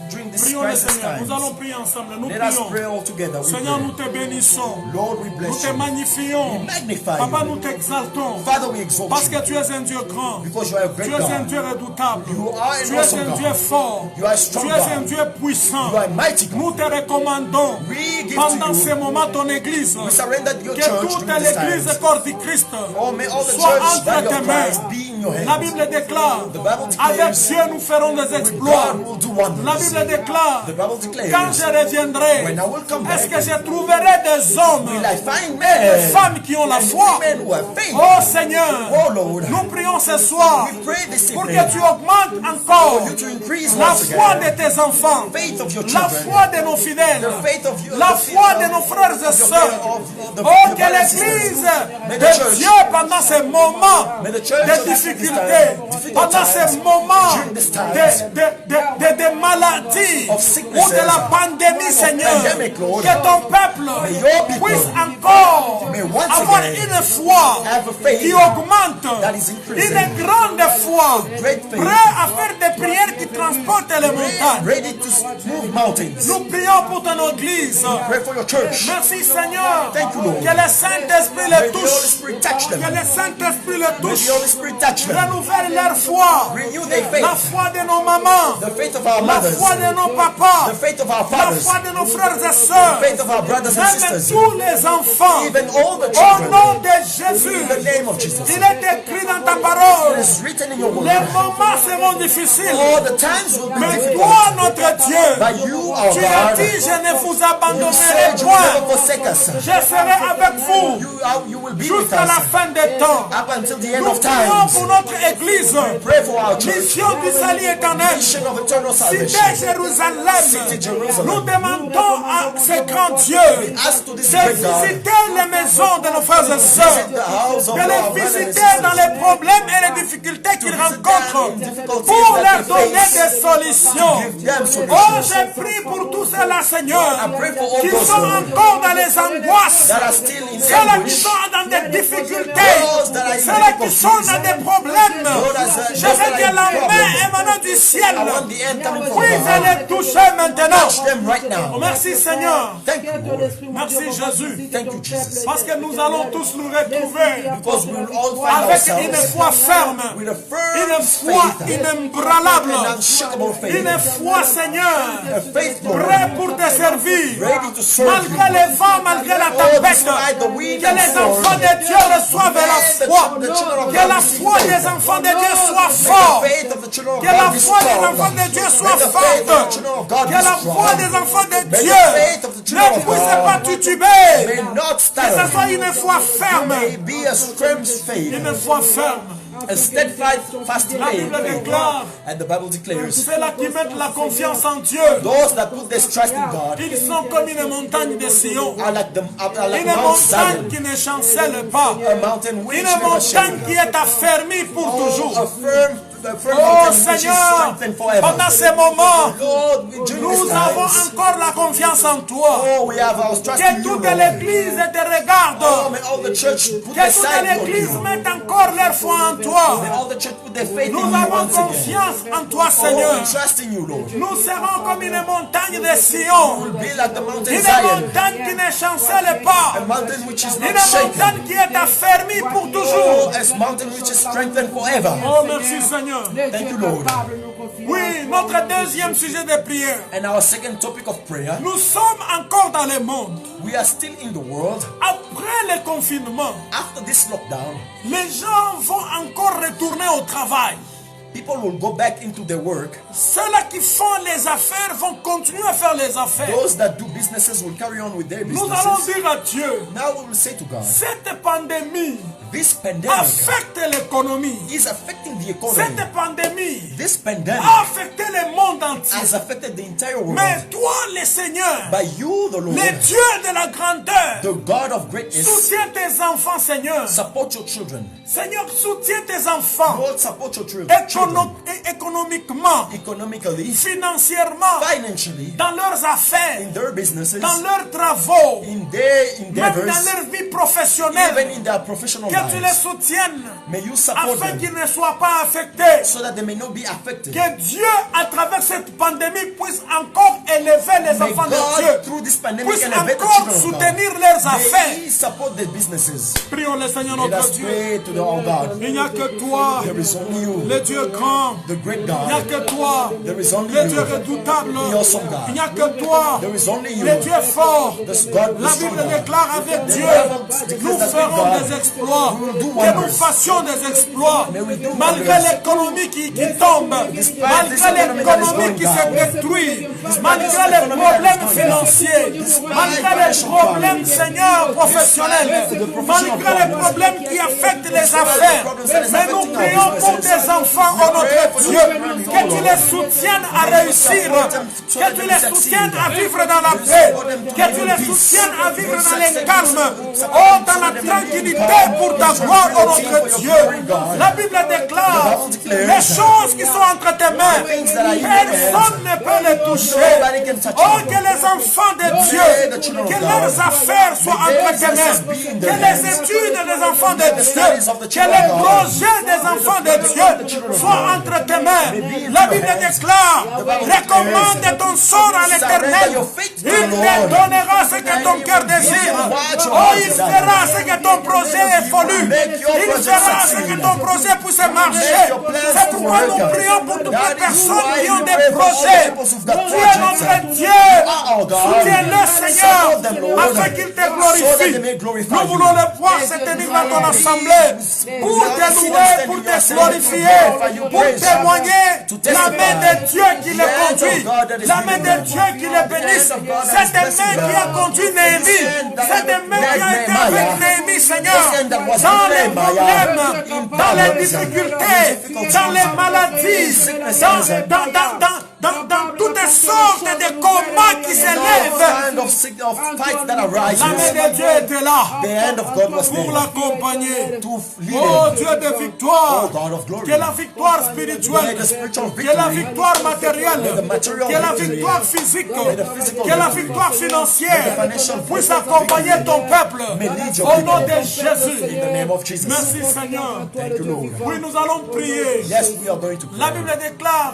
during this Prions le crisis Seigneur. Nous allons times. prier ensemble. Nous Let us pray prions. all together. We Seigneur, pray. nous te bénissons. Lord, we Nous bless te you. magnifions. We magnify Papa, you. nous t'exaltons. Father, we exalt Parce you. que tu es un Dieu grand. Because you are a Tu great es un God. Dieu redoutable. You are an Tu es awesome un God. Dieu fort. You are a strong Tu es un God. Dieu puissant. You are a mighty God. Nous te recommandons We give pendant to ces you. moments ton église. We surrender your Que church toute during this l'église time. corps du Christ Oh, may all the soit church entre body tes of mains. Christ be in your La hands. Bible déclare, The Bible declares, avec Dieu nous ferons des with exploits. God will do wonders. La Bible déclare, The Bible declares, quand je reviendrai, when I will come est-ce back, que je trouverai des hommes will I find et men des femmes qui ont la and foi? women who have faith? Oh Seigneur, Oh Lord, nous prions ce soir we pray this pour evening que tu augmentes encore for you to increase la once foi again de tes enfants, faith of your la children, foi de nos fidèles, the faith of you, la the foi faith de of nos frères et your sœurs. of the Oh, your que brothers and l'Église sisters. May the de church- Dieu pendant ces moments May the church de of this difficultés, time, difficult pendant ces times, moments during this times, de maladies of sicknesses, ou de la pandémie, Seigneur, pandemic, Lord, que ton peuple may your people puisse encore may once avoir again une foi have a faith qui augmente, that is increasing, une grande foi, great faith, prêt à faire des prières qui transportent les montagnes. ready to move mountains. Nous prions pour ton église. Pray for your church. Merci Seigneur. Thank you, Lord. Que le Saint-Esprit May les the Holy touche. Spirit touch them. Que le Saint-Esprit les May touche. the Holy Spirit touch them. Renouvelle leur foi. Renew their La faith. foi de nos mamans. The faith of our La mothers. foi de nos papas. The faith of our La fathers. foi de nos frères et sœurs. The faith of our brothers and Même sisters. tous les enfants. Even all the Au children. nom de Jésus. In the name of Jesus. Il est écrit dans ta parole. It is written in your word. Les moments seront difficiles. All the times will be Mais difficult. toi, notre Dieu, But you, our tu as God, dit, je ne vous you abandonnerai said you will point. never forsake us. Je serai avec vous You will be with jusqu'à la us fin des temps. up until the end Nous of prions times. pour notre église. Pray for our church. Mission du salut éternel. Mission of eternal Cité salvation. Jérusalem. Cité Jérusalem. Nous demandons à ce grand Dieu Ask to this de great God. visiter les maisons de nos frères et sœurs. Visit the house of De our les brothers and visiter dans sisters. les problèmes et les difficultés qu'ils visit rencontrent them in difficulties pour that leur they donner face. des solutions. Give them Oh, solutions. je prie pour tous ceux-là, Seigneur, I pray for all qui those, sont Lord, encore dans les angoisses. that are still in Ceux-là qui anguish. sont dans des difficultés. Those that are in Ceux-là qui difficulties. sont dans des problèmes. Those that Je are veux que in la main problems. émanant du ciel I want the end coming from puisse God. les toucher maintenant. Touch them right now. Oh, merci Seigneur. Thank you, Lord. Merci Jésus. Thank you, Jesus. Parce que nous allons tous nous retrouver Because we will all find avec une ourselves foi ferme, with a firm une foi faith, inébranlable, an unshakable faith, une foi, Seigneur, a faith, Lord, prêt pour te servir. ready to serve you. Malgré les vents, malgré la Oh, tempête, despite the wind que and les storm, enfants de Dieu reçoivent la foi. the children of Que God la receive foi faith. des enfants de Dieu soit May forte. the faith of the children of Que la God be foi des strong. enfants de Dieu May soit the faith of the forte. children of God Que be la foi strong. des enfants de May Dieu the faith of the children ne of puisse God pas tituber. may not Que ce stutter. soit une foi ferme. May be a firm faith, Une foi ferme. a steadfast La faith. Bible déclare, And the Bible declares, ceux-là qui mettent la confiance en Dieu, those that put their trust in God ils sont comme une montagne de Sion. are like Une Mount montagne Zion, qui ne chancelle pas. a mountain which Une never montagne shakes. qui est affermie pour A toujours. firm firm Oh mountain which is Seigneur, strengthened forever. pendant ces moments, Lord, during nous these avons times, encore la confiance en toi. oh, we have our trust Que in you, toute Lord. l'église te regarde. Oh, may all the church put Que their toute side on l'église you. mette encore leur foi en May toi. all the church put their faith in Nous you avons once again. confiance en toi, Oh, Seigneur. we trust in you, Lord. Nous serons comme une montagne de Sion. We'll be like the mountain Une Zion, montagne qui ne chancelle pas. a mountain which is Une not shaken. montagne qui est affermie pour Oh, toujours. a mountain which is strengthened forever. Oh, merci Seigneur. Thank you, Lord. Oui, notre deuxième sujet de prière. And our second topic of prayer, Nous sommes encore dans le monde. we are still in the world. Après le confinement, After this lockdown, les gens vont encore retourner au travail. people will go back into their work. Ceux-là qui font les affaires vont continuer à faire les affaires. Those that do businesses will carry on with their Nous allons businesses. dire à Dieu, Now we will say to God, cette pandémie this pandemic affecte l'économie. is affecting the economy. Cette pandémie This pandemic a affecté le monde entier. has affected the entire world. Mais toi, le Seigneur, By you, the Lord, le Dieu de la grandeur, the God of greatness, soutiens tes enfants, Seigneur. support your children. Seigneur, soutiens tes enfants Lord, support your children. économiquement, Economically, financièrement, financially, dans leurs affaires, in their businesses, dans leurs travaux, in their même dans endeavors, leur vie even professionnelle. in their professional Que tu les lives. soutiennes May you support afin them qu'ils ne soient pas affectés. so that they may not be affected. Que Dieu, à travers cette pandémie, puisse encore élever les May enfants de God, Dieu, through this pandemic, puisse elevate the encore children of God. soutenir leurs affaires. May He support their businesses. Prions le Seigneur Let notre us Dieu. pray to the our God. Il n'y a que toi, There is only you, le Dieu grand. the great Il n'y a God. que toi, There is only le Dieu you, redoutable. the awesome God. Il n'y a que toi, There is only you, le Dieu fort. this God, La the strong Bible God. déclare avec Dieu, nous ferons des exploits, que nous fassions des exploits, malgré l'économie qui tombe, malgré l'économie qui se détruit, malgré les problèmes financiers, malgré les problèmes, Seigneur, professionnels, malgré les problèmes qui affectent les affaires. Mais nous prions pour tes enfants, oh notre Dieu, que tu les soutiennes à réussir, que tu les soutiennes à vivre dans la paix, que tu les soutiennes à vivre dans le calme, oh, dans la tranquillité pour ta gloire, oh notre Dieu. La Bible déclare les choses qui sont entre tes mains, personne ne peut les toucher. Oh, que les enfants de Dieu, que leurs affaires soient entre tes mains, que les études des enfants de Dieu, que les projets des enfants de Dieu soient entre tes mains. La Bible déclare, recommande ton sort à l'Éternel, il te donnera ce que ton cœur désire. Oh, il fera ce que ton projet évolue, il fera ce que ton projet puisse marcher. C'est pourquoi nous prions pour toutes les personnes qui ont des projets. Tu es notre Dieu, soutiens-le Seigneur, afin qu'il te glorifie. Nous voulons le voir se tenir dans ton assemblée, pour te louer, pour te glorifier, pour témoigner la main de Dieu qui les conduit, la main de Dieu qui les bénisse. Cette main qui a conduit Néhémie, cette main qui a été avec Néhémie, Seigneur, dans les problèmes, dans les difficultés, dans les maladies, dans toutes sortes de combats qui s'élèvent. La main de Dieu était là pour l'accompagner. Oh Dieu de victoire, que la victoire spirituelle, que la victoire matérielle, que la victoire physique, que la victoire financière puisse accompagner ton peuple. Au nom de Jésus. Merci Seigneur. Oui, nous allons prier. La Bible déclare,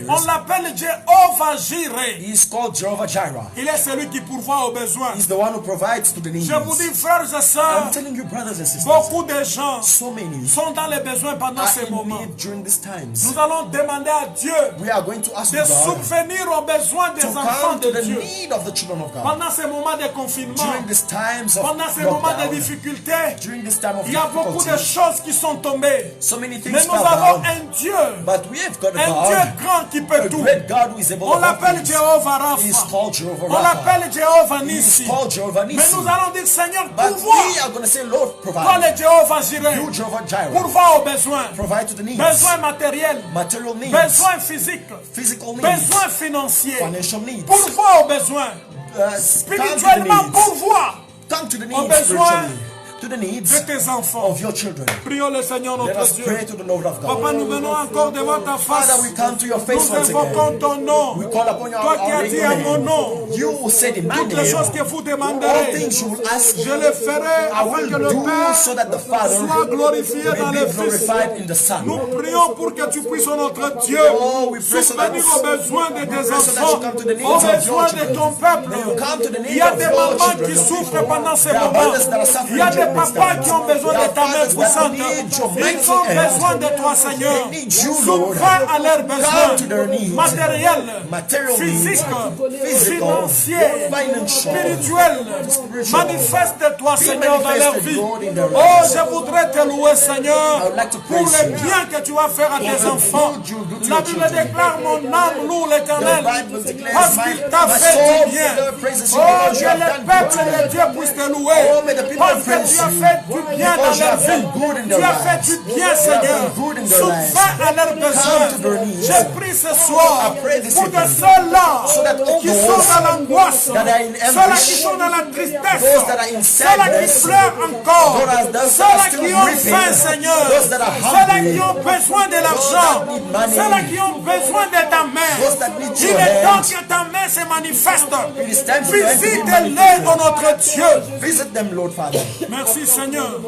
on l'appelle Jéhovah Jireh. He's called Jehovah Jireh. Il est celui qui pourvoit aux besoins. He's the one who provides to the needs. Je vous dis, frères et sœurs, I'm telling you, brothers and sisters, beaucoup de gens so many sont dans les besoins pendant are ces in moments. need during these times. Nous allons demander à Dieu We are going to ask de God subvenir aux besoins des to enfants come to de the Dieu. need of the children of God. Pendant ces moments de confinement, During these times of pendant ces moments de lockdown, difficulté, during this time of il y a beaucoup de difficulty, choses qui sont tombées. so many Mais things nous fell avons down. un Dieu, But we have got a un Dieu God, grand qui peut a tout. great God who is able On to l'appelle help us. Jéhovah He's Rapha. called Jehovah On Rapha. l'appelle Jéhovah He's Nissi. called Jehovah Mais Nissi. nous allons dire, Seigneur, But pourvois. we are going to say, Lord, Toi, provide. le Jéhovah Jireh, You, Jehovah Jireh, pourvois aux besoins. provide to the needs. Besoins matériels, Material needs, besoins physiques, physical needs, besoins financiers. financial needs. Pourvois aux besoins. Come to the Spirituellement, needs. pourvois Come to the aux needs besoins spiritually. to the needs de tes enfants. of your children. Prions le Seigneur Let notre us Dieu. pray to the Lord of God. Papa, nous venons encore devant ta face. Father, we come to your face Nous once invoquons again. ton nom. We call upon your Toi qui as dit à mon name. nom, You will say in my toutes les choses name, que vous all demanderez, things you will ask, je les ferai I afin que will le do Père so that the Father soit glorifié dans may le be Fils. glorified in the Son. Nous prions pour que tu puisses, notre Dieu, Oh, we pray so that subvenir aux besoins de tes so that enfants, you come to the needs aux of your besoins de children. ton peuple. May you come to the Il needs y a of des your mamans children, qui your souffrent people. pendant ces There are moments. mothers that are suffering Il y a des during this papas time. qui ont besoin There de are ta main fathers that puissante. need your Ils mighty ont hand. besoin de toi, Seigneur. They need you, Lord. Souverain à leurs besoins Come to their needs. matériels, Material physiques, needs, physical, financiers, financial, spirituels. spiritual. Manifeste-toi, Be Seigneur, dans leur manifested, vie. Lord, in their Oh, lives. je voudrais te louer, Seigneur, I would like to pour praise le you. bien que tu vas faire à tes the enfants. good you'll do to La your Bible children. déclare: mon âme loue l'Éternel, The Bible declares, parce my qu'il t'a fait soul du bien. praises you Oh, because que you have le done peuple good. de Dieu puisse te louer, Oh, may the people parce que praise tu as you fait du bien dans because you leur have vie. done good in Tu their as fait lives. du bien, You have Seigneur. done good in their lives. Souvent à leurs besoins. to their needs. Je prie ce soir I pray this pour que evening ceux-là so that all qui those sont dans l'angoisse, that are in ceux-là anguish, qui sont dans la tristesse, those that are in ceux-là qui sadness, pleurent encore, those that ceux-là are still qui ont weeping, faim, Seigneur, those that are ceux-là hungry, qui ont besoin de l'argent, that need money, ceux-là qui ont besoin de ta main. those that need Il your est temps hand. que ta main se manifeste. It is time for them to be Visite-les, manifested. oh notre Dieu. Visit them, Lord Father. Merci, Seigneur.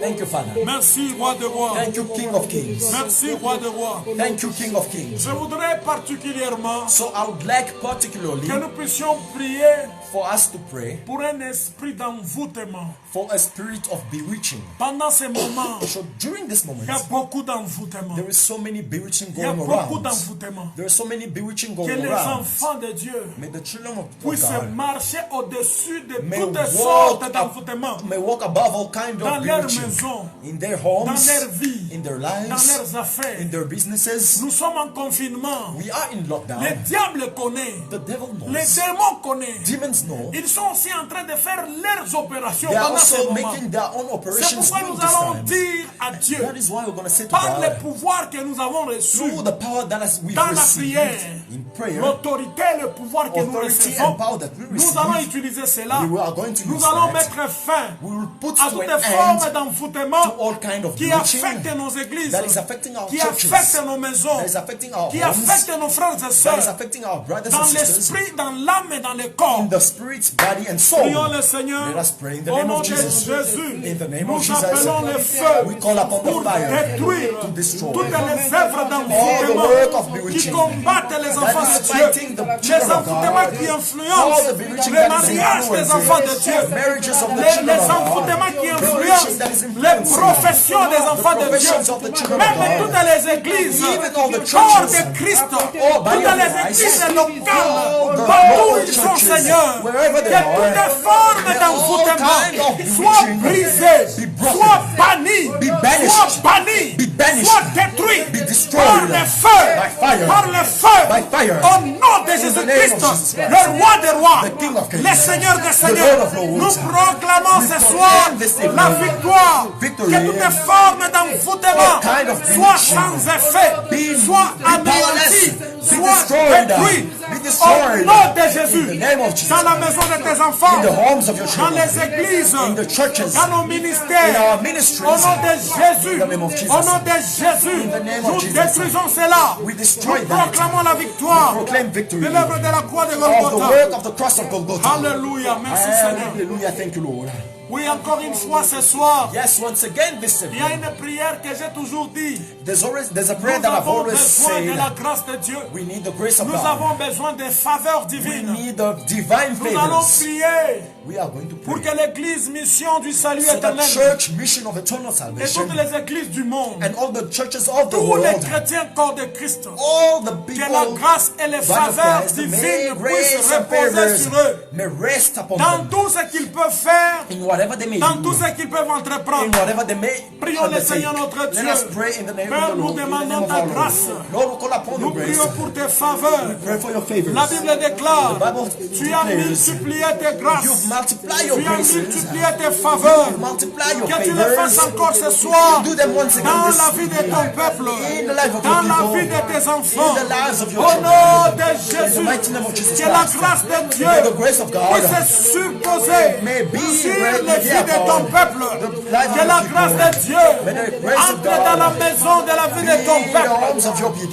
Thank you, Father. Merci, Roi de Rois. Thank you, King of Kings. Merci, Roi de Rois. Thank you, King of Kings. Je voudrais particulièrement So I would like particularly que nous puissions prier for us to pray pour un esprit d'envoûtement. for a spirit of bewitching. Pendant ces moments, So during this moment, il y a beaucoup d'envoûtement. there is so many bewitching Il y a going beaucoup around. d'envoûtement. There is so many bewitching Que going les around. enfants de Dieu May the children of puissent God marcher au-dessus de may toutes walk, sortes d'envoûtements. may walk above all kinds Dans of leur bewitching maison, in their dans homes, leur vie, in their dans lives, leurs affaires. in their businesses. Nous sommes en confinement. We are in Le lockdown. diable connaît. The devil Les knows. démons connaissent. Demons know. Ils sont aussi en train de faire leurs opérations They are pendant ce also moment. making their own C'est operations pourquoi during nous this allons time. dire à Dieu, That is why we're going to say to par le God, pouvoir que nous avons reçu, through the power that we've dans la received prière, in prayer, l'autorité et le pouvoir que nous authority recevons, and power that we nous allons receive, utiliser cela. we are going to Nous use allons that. mettre fin We will put à to toutes an les formes end d'envoûtement to all kind of qui bewitching affectent nos églises, that is affecting our qui churches, affectent nos maisons, that is affecting our qui homes, affectent nos frères et that is sœurs, affecting our brothers dans and sisters, l'esprit, dans l'âme et dans le corps. in the spirit, body, and soul. Prions le Seigneur. Let us pray in the Au name nom of de Jesus. Jésus, In the name nous of Jesus, appelons le feu we call upon pour the fire détruire to destroy toutes les œuvres all the d'envoûtement work of qui bewitching combattent les enfants that de is Dieu, fighting the les children of envoûtements God, qui all influencent the bewitching le that is mariage des influencing enfants de Dieu, marriages of the les children of God, envoûtements qui bewitching influencent that is les influencing professions des enfants de Dieu, professions of the children of même God, toutes les églises, even all the corps churches, de Christ, body toutes of les Christ, églises all locales, the partout où local ils sont, churches, Seigneur, wherever they que are, toutes les formes may all d'envoûtement kind of soient bewitching brisées, be broken, soient bannies, be banished, soient bannies, be banished, soient détruites be destroyed par le feu, by fire, par le feu, by fire, au nom de in the name of Jésus-Christ, Jesus Christ, le roi des rois, the King of Kings, le Seigneur des Lord seigneurs. of Lords. Nous proclamons We ce proclaim soir this evening la victoire, victory, que toutes les formes d'envoûtement all kind of soient bewitching, sans effet, soient anéanties, soient destroyed, détruites. be Au destroyed nom de in Jésus, the name of Jesus, dans la maison de tes enfants, in the homes of your dans children, les églises, in the churches, dans nos in ministères, our ministries, au nom de Jésus, in the name of Jesus. au nom de Jésus, In the name of nous Jesus. détruisons cela. We destroy Nous that. proclamons la victoire We proclaim de victory l'œuvre de la croix de of the Golgotha. work of the cross of Golgotha. Alléluia, merci Seigneur. Hallelujah, thank you, Lord. Oui, encore une fois ce soir, Yes, once again this il y a evening, une prière que j'ai toujours dit. there's a prayer Nous that I've avons always besoin de said. la grâce de Dieu. We need the grace of Nous God. avons besoin des faveurs We divines. need the divine Nous allons favors. prier We are going to pour pray que l'église mission du salut so the éternel church mission of eternal et salvation toutes les églises du monde, and all the churches of the tous les world, chrétiens corps de Christ, all the que la people, grâce et les body of faveurs Christ, may divines grace puissent and reposer favors sur eux may rest upon dans them tout ce qu'ils peuvent faire, in whatever they may dans do, tout ce qu'ils peuvent in entreprendre. whatever they may Prions le undertake. Seigneur notre Let Dieu. us pray in the name Père, of the nous Lord, in the name demandons of ta our Lord. grâce. Lord, we call upon Nous your grace. prions pour tes faveurs. Pray for your favors. La Bible déclare, The Bible tu as declares, multiplié tes grâces, you've multiplied your tu as graces, multiplié tes faveurs. you've multiplied your Que tu le fasses favors, encore ce soir do them once again dans this la vie de ton peuple, in the life of dans your la people, vie de tes enfants. in the lives of your Au children. nom de In the Jésus, mighty name of Jesus que la Christ, grâce de Dieu may the grace of God puisse se supposer may be sur read les vies de ton peuple. Que la grâce de Dieu entre dans la maison de la vie de ton peuple.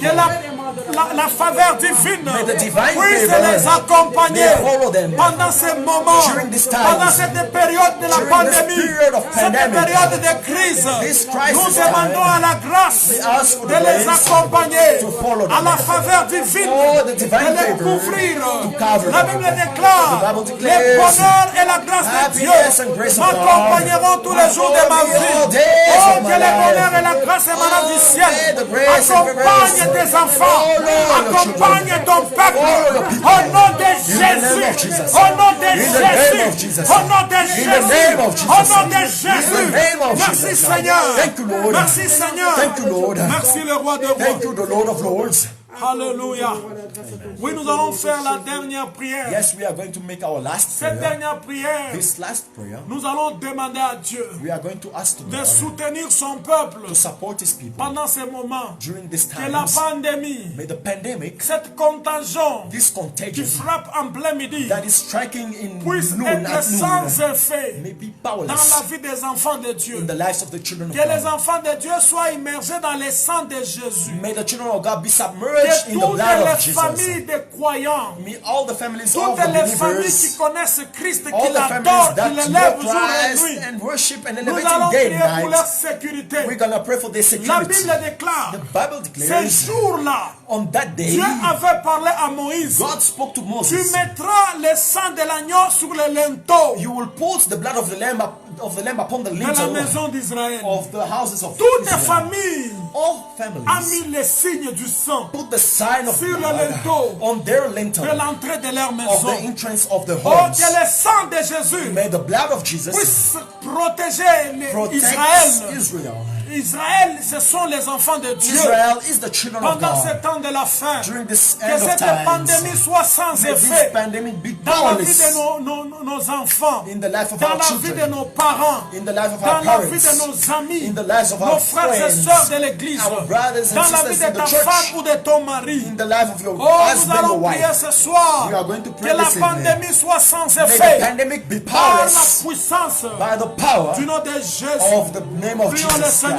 Que la faveur divine puisse les accompagner pendant ces moments, pendant cette période de la pandémie, cette période de crise. Nous demandons à la grâce de les accompagner, à la faveur divine de les couvrir. La Bible déclare: le bonheur et la grâce de Dieu m'accompagneront tous les jours de ma vie. Oh, que le bonheur et la grâce émanant du ciel accompagne tes enfants, accompagne ton peuple. Au nom de Jésus, au nom de Jésus, au nom de Jésus, au nom de Jésus. Merci Seigneur, merci Seigneur, merci le roi de rois. Alléluia. Oui, nous allons faire la dernière prière. Yes, we are going to make our last Cette prayer. dernière prière, This last prayer, nous allons demander à Dieu we are going to ask de God soutenir son peuple to support His people pendant ces moments. during this Que la time. pandémie, May the pandemic, cette contagion this qui contagion frappe en plein midi, that is striking in puisse noon être at sans noon, effet may be dans powerless la vie des enfants de Dieu. in the lives of the children of Que les God. enfants de Dieu soient immergés dans le sang de Jésus. May the children of God be submerged Que in the toutes blood of les Jesus. familles de croyants, May all the families of toutes the les familles qui believers, connaissent Christ, qui all the l'adorent, families qui that l'élèvent know jour et Christ nuit, and worship and nous elevate allons Him day prier and pour leur night, sécurité. we're gonna pray for their La security. Bible déclare, The Bible ce declares jour-là, on that day, Dieu avait parlé à Moïse. God spoke to Tu Moses. mettras le sang de l'agneau sur le linteau You will put the blood of the lamb upon the de la lintel maison d'Israël. of the houses of Toutes les Israel. familles All ont families mis le signe du sang put the sign of sur le blood linteau on their lintel de l'entrée de leur of maison. the entrance of the Oh, homes. que le sang de Jésus May the blood of Jesus puisse protéger protect Israël. Israel. Israël, ce sont les enfants de Dieu. Israel is the children of Pendant ce God. temps de la fin, During this que end of cette times, pandémie soit sans may this effet pandemic be dans la vie de powerless nos enfants, in the life of dans our la vie de children, nos parents, in the life of dans our la vie de parents, nos amis, in the lives of nos our frères et friends, sœurs de l'église, our brothers and dans la vie sisters de in ta the church, femme ou de ton mari. in the life of your Oh, nous husband or allons prier wife. ce soir We are going to pray que la this evening. pandémie soit sans May the effet pandemic be par la powerless puissance by the power du nom de Jésus. of the name of Prions le Jesus Seigneur. Christ.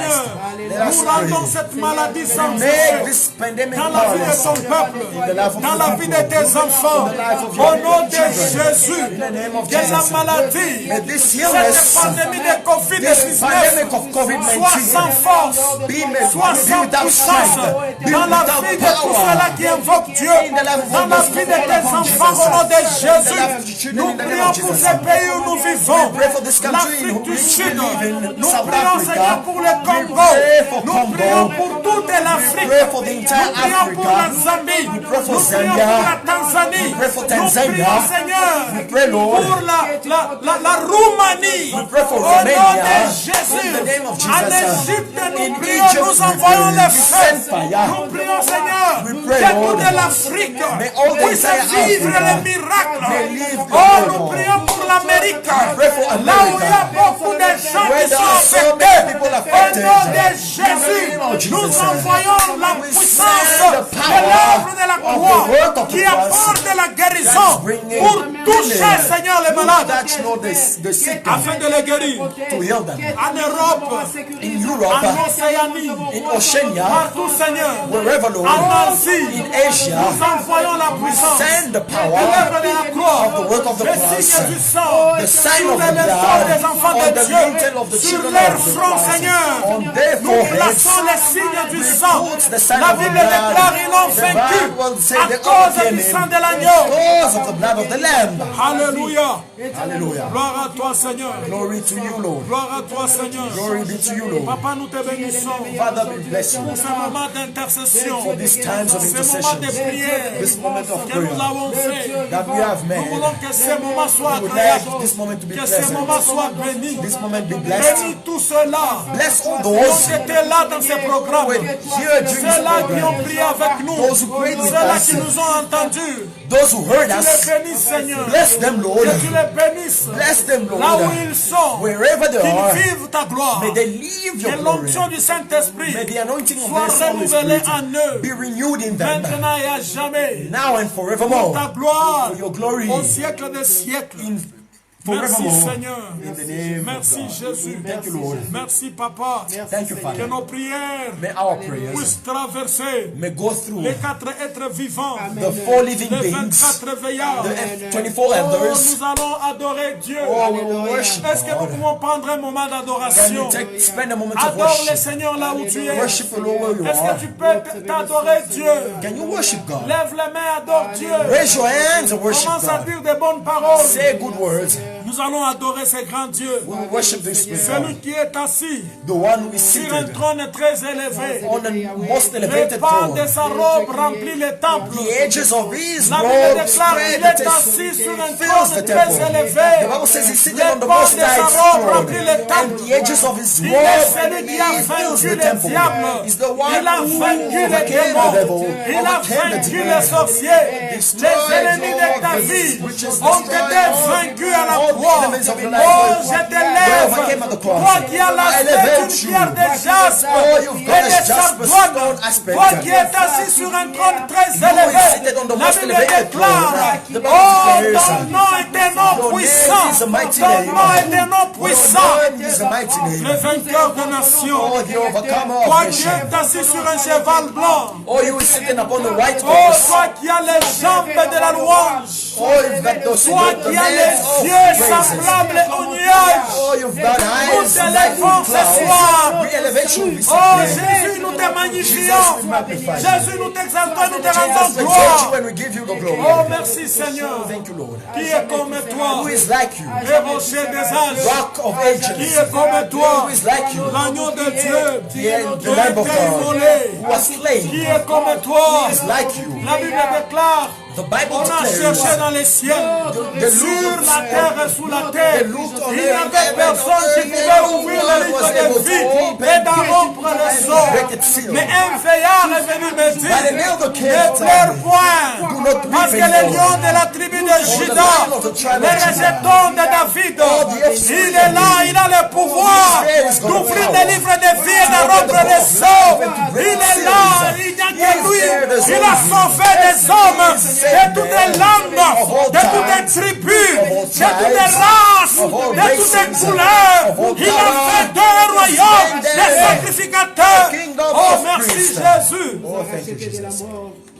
Let us Nous rendons pray. cette maladie sans Make effet this pandemic dans la vie de powerless ton peuple, in the life of dans your la vie de people. tes enfants, In the life of au your nom de children. Jésus. In the name of Que la Jesus. maladie, May this cette illness, pandémie de this COVID-19 pandemic of soit COVID-19 sans force, be soit sans without puissance strength, be dans la without vie de tous power. ceux-là qui invoquent Dieu, In the life of dans la those vie who de call tes upon enfants Jesus. au nom de In the life of the Jésus. children, Nous in the name prions of pour Jesus. ces pays où nous vivons, We pray for this country l'Afrique in du which we Sud. live in, Nous South prions Africa. Seigneur pour le Congo. pray for Nous Congo. prions pour toute l'Afrique. pray for the entire Nous prions pour Africa. la Zambie. We Nous pray for prions Zambia. pour la Tanzanie. We pray for Nous Tanzania. prions Seigneur We pray, Lord. pour la Roumanie. We pray for Au nom Romania. de Jésus. In the name of Jesus. En Égypte, nous In prions, Egypt, nous we envoyons pray. les We feux. send fire. Nous prions Seigneur We pray, que Lord. toute l'Afrique May all the puisse entire vivre Africa les miracles. may live the Oh, miracle. nous prions pour l'Amérique. pray for Là où il y a America. beaucoup de gens Where qui there sont are so many affectés. people Au affected. nom de In the Jésus, name of Jesus. nous envoyons la We puissance send the de power l'œuvre de la of the croix work of the qui cross apporte la that guérison is bringing pour toucher, healing. Seigneur, les malades, Touch not the sick afin de les guérir. to heal them. En Europe, In en Europe, Océanie, in Oceania, partout, Seigneur, wherever, Lord, en Asie, in Asia, nous envoyons la puissance send the de power l'œuvre de la croix, of the work of the le cross, signe du sang, the sign sur of les the lèvres blood des enfants on de the Dieu, lintel of the sur children leur of the front, cross, Seigneur. on their Nous foreheads. plaçons les signes du sang. Put the sign La of the Bible blood. déclare ils l'ont The vaincu Bible says à they cause overcame du him sang de l'agneau. because of the blood of the Lamb. Alléluia. Hallelujah. Gloire à toi, Seigneur. Glory to you, Lord. Gloire à toi, Seigneur. Glory be to you, Lord. Papa, nous te bénissons Father, we bless you pour ce moment d'intercession, for these times of ce moment intercession, de prière this moment of que nous prayer avons fait. that we have Nous made. voulons que ce moment soit We would agréable, like this moment to be que ce pleasant. moment soit béni. This moment be blessed. Bénis tous ceux-là Bless all qui those étaient là dans ces programmes, who were here during this ceux-là qui ont program, prié avec nous, those who prayed with ceux-là us, qui nous ont entendus. those who heard Tu us. les bénisses, Seigneur. Bless them, Lord. Que tu les bénisses Bless them, là où Lord. ils sont. Wherever they are, Qu'ils vivent ta gloire. may they leave your Que glory. l'onction du Saint-Esprit May the anointing of soit the Holy renouvelée Spirit en eux, be renewed in them maintenant et à jamais. now and Pour forevermore. ta gloire, For your glory au siècle des siècles. in Merci forevermore. Seigneur. In the name Merci of God. Jésus. Thank you, Lord. Merci Papa. Thank you, Que Father. nos prières May our prayers puissent traverser may go through les 4 êtres vivants, the 4 living les beings, 24 veillards. the 24 Oh, elders. nous allons adorer Dieu. Oh, we will worship Est-ce que nous God. pouvons prendre un moment Can d'adoration? you spend a moment of Adore le worship? Seigneur là où tu es. Worship the Lord where you Est-ce que are. tu peux t'adorer Dieu? Can you worship God? Lève les mains, adore Dieu. Raise your hands and worship Commence à God. dire des bonnes paroles. Say good words. Nous allons adorer ce grand Dieu. We will worship this great Celui God. qui est assis The one who is sur un seated trône très élevé. on the most Les elevated pans throne. de sa robe remplit le temple. The edges of his La Bible robe déclare spread qu'il the est assis sur un fills trône the très temple. élevé. The Bible says he's seated Les on the pans most de sa high robe throne, remplit le and temple. the edges of his Il robe est celui qui a fills vaincu the les temple. diables. He's the one Il a who vaincu les overcame the démons. devil, Il a overcame the vaincu demon. les sorciers. Destroyed Les ennemis de ta all vie the witches, ont été destroyed vaincus à la all the croix. enemies of your life. Oh, je They t'élève. overcame at the cross. Toi qui as I l'aspect elevate d'une you. pierre de jaspe Oh, you've got et a de jasper sardoine. stone aspect. Toi qui es assis sur un trône très You is élevé. seated on the La most Bible elevated déclare, throne. The Bible oh, declares, ton nom est un nom your puissant. name is a mighty Ton name. nom est un nom puissant. Your name is a mighty Le name. vainqueur de nations. Oh, the overcomer Toi of qui nations. es assis sur un cheval blanc. Oh, you is sitting upon the white Oh, horse. toi qui as les jambes de la louange. Oh, you've got those Toi qui as les yeux semblables aux nuages. Oh, you've got Nous eyes t'élèvons like ce soir. clouds. We elevate you. We Oh say, Jésus, nous te magnifions. Jésus, nous t'exaltons, nous te rendons Jesus, we exalt you gloire. and we give you the glory. Oh, merci Seigneur. Thank you, Lord. Qui est comme toi? Who is like you? Le rocher des âges. Rock of Qui ages. est comme toi? Who is like you? L'agneau de Dieu. The Qui Lamb a of été God. immolé. Who was Qui slain. est comme toi? Who is like you? La Bible déclare. The Bible On a cherché declares. dans les ciels, The sur looked la terre et sous la terre. They looked on Il n'y earth, avait personne qui pouvait ouvrir le livre de vie et d'en rompre le sceau. Mais un veillard est venu me dire, ne pleure point, parce que le lion de la tribu de Juda, le rejeton de David, il est là, il a le pouvoir d'ouvrir des livres de vie et d'en rompre le sceau. Il est là, il n'y a que lui, il a sauvé des hommes de toutes les langues, de toutes les tribus, de toutes les races, de toutes les couleurs. Il a fait d'un royaume des sacrificateurs. Oh, merci Jésus. Oh, thank you, Jesus.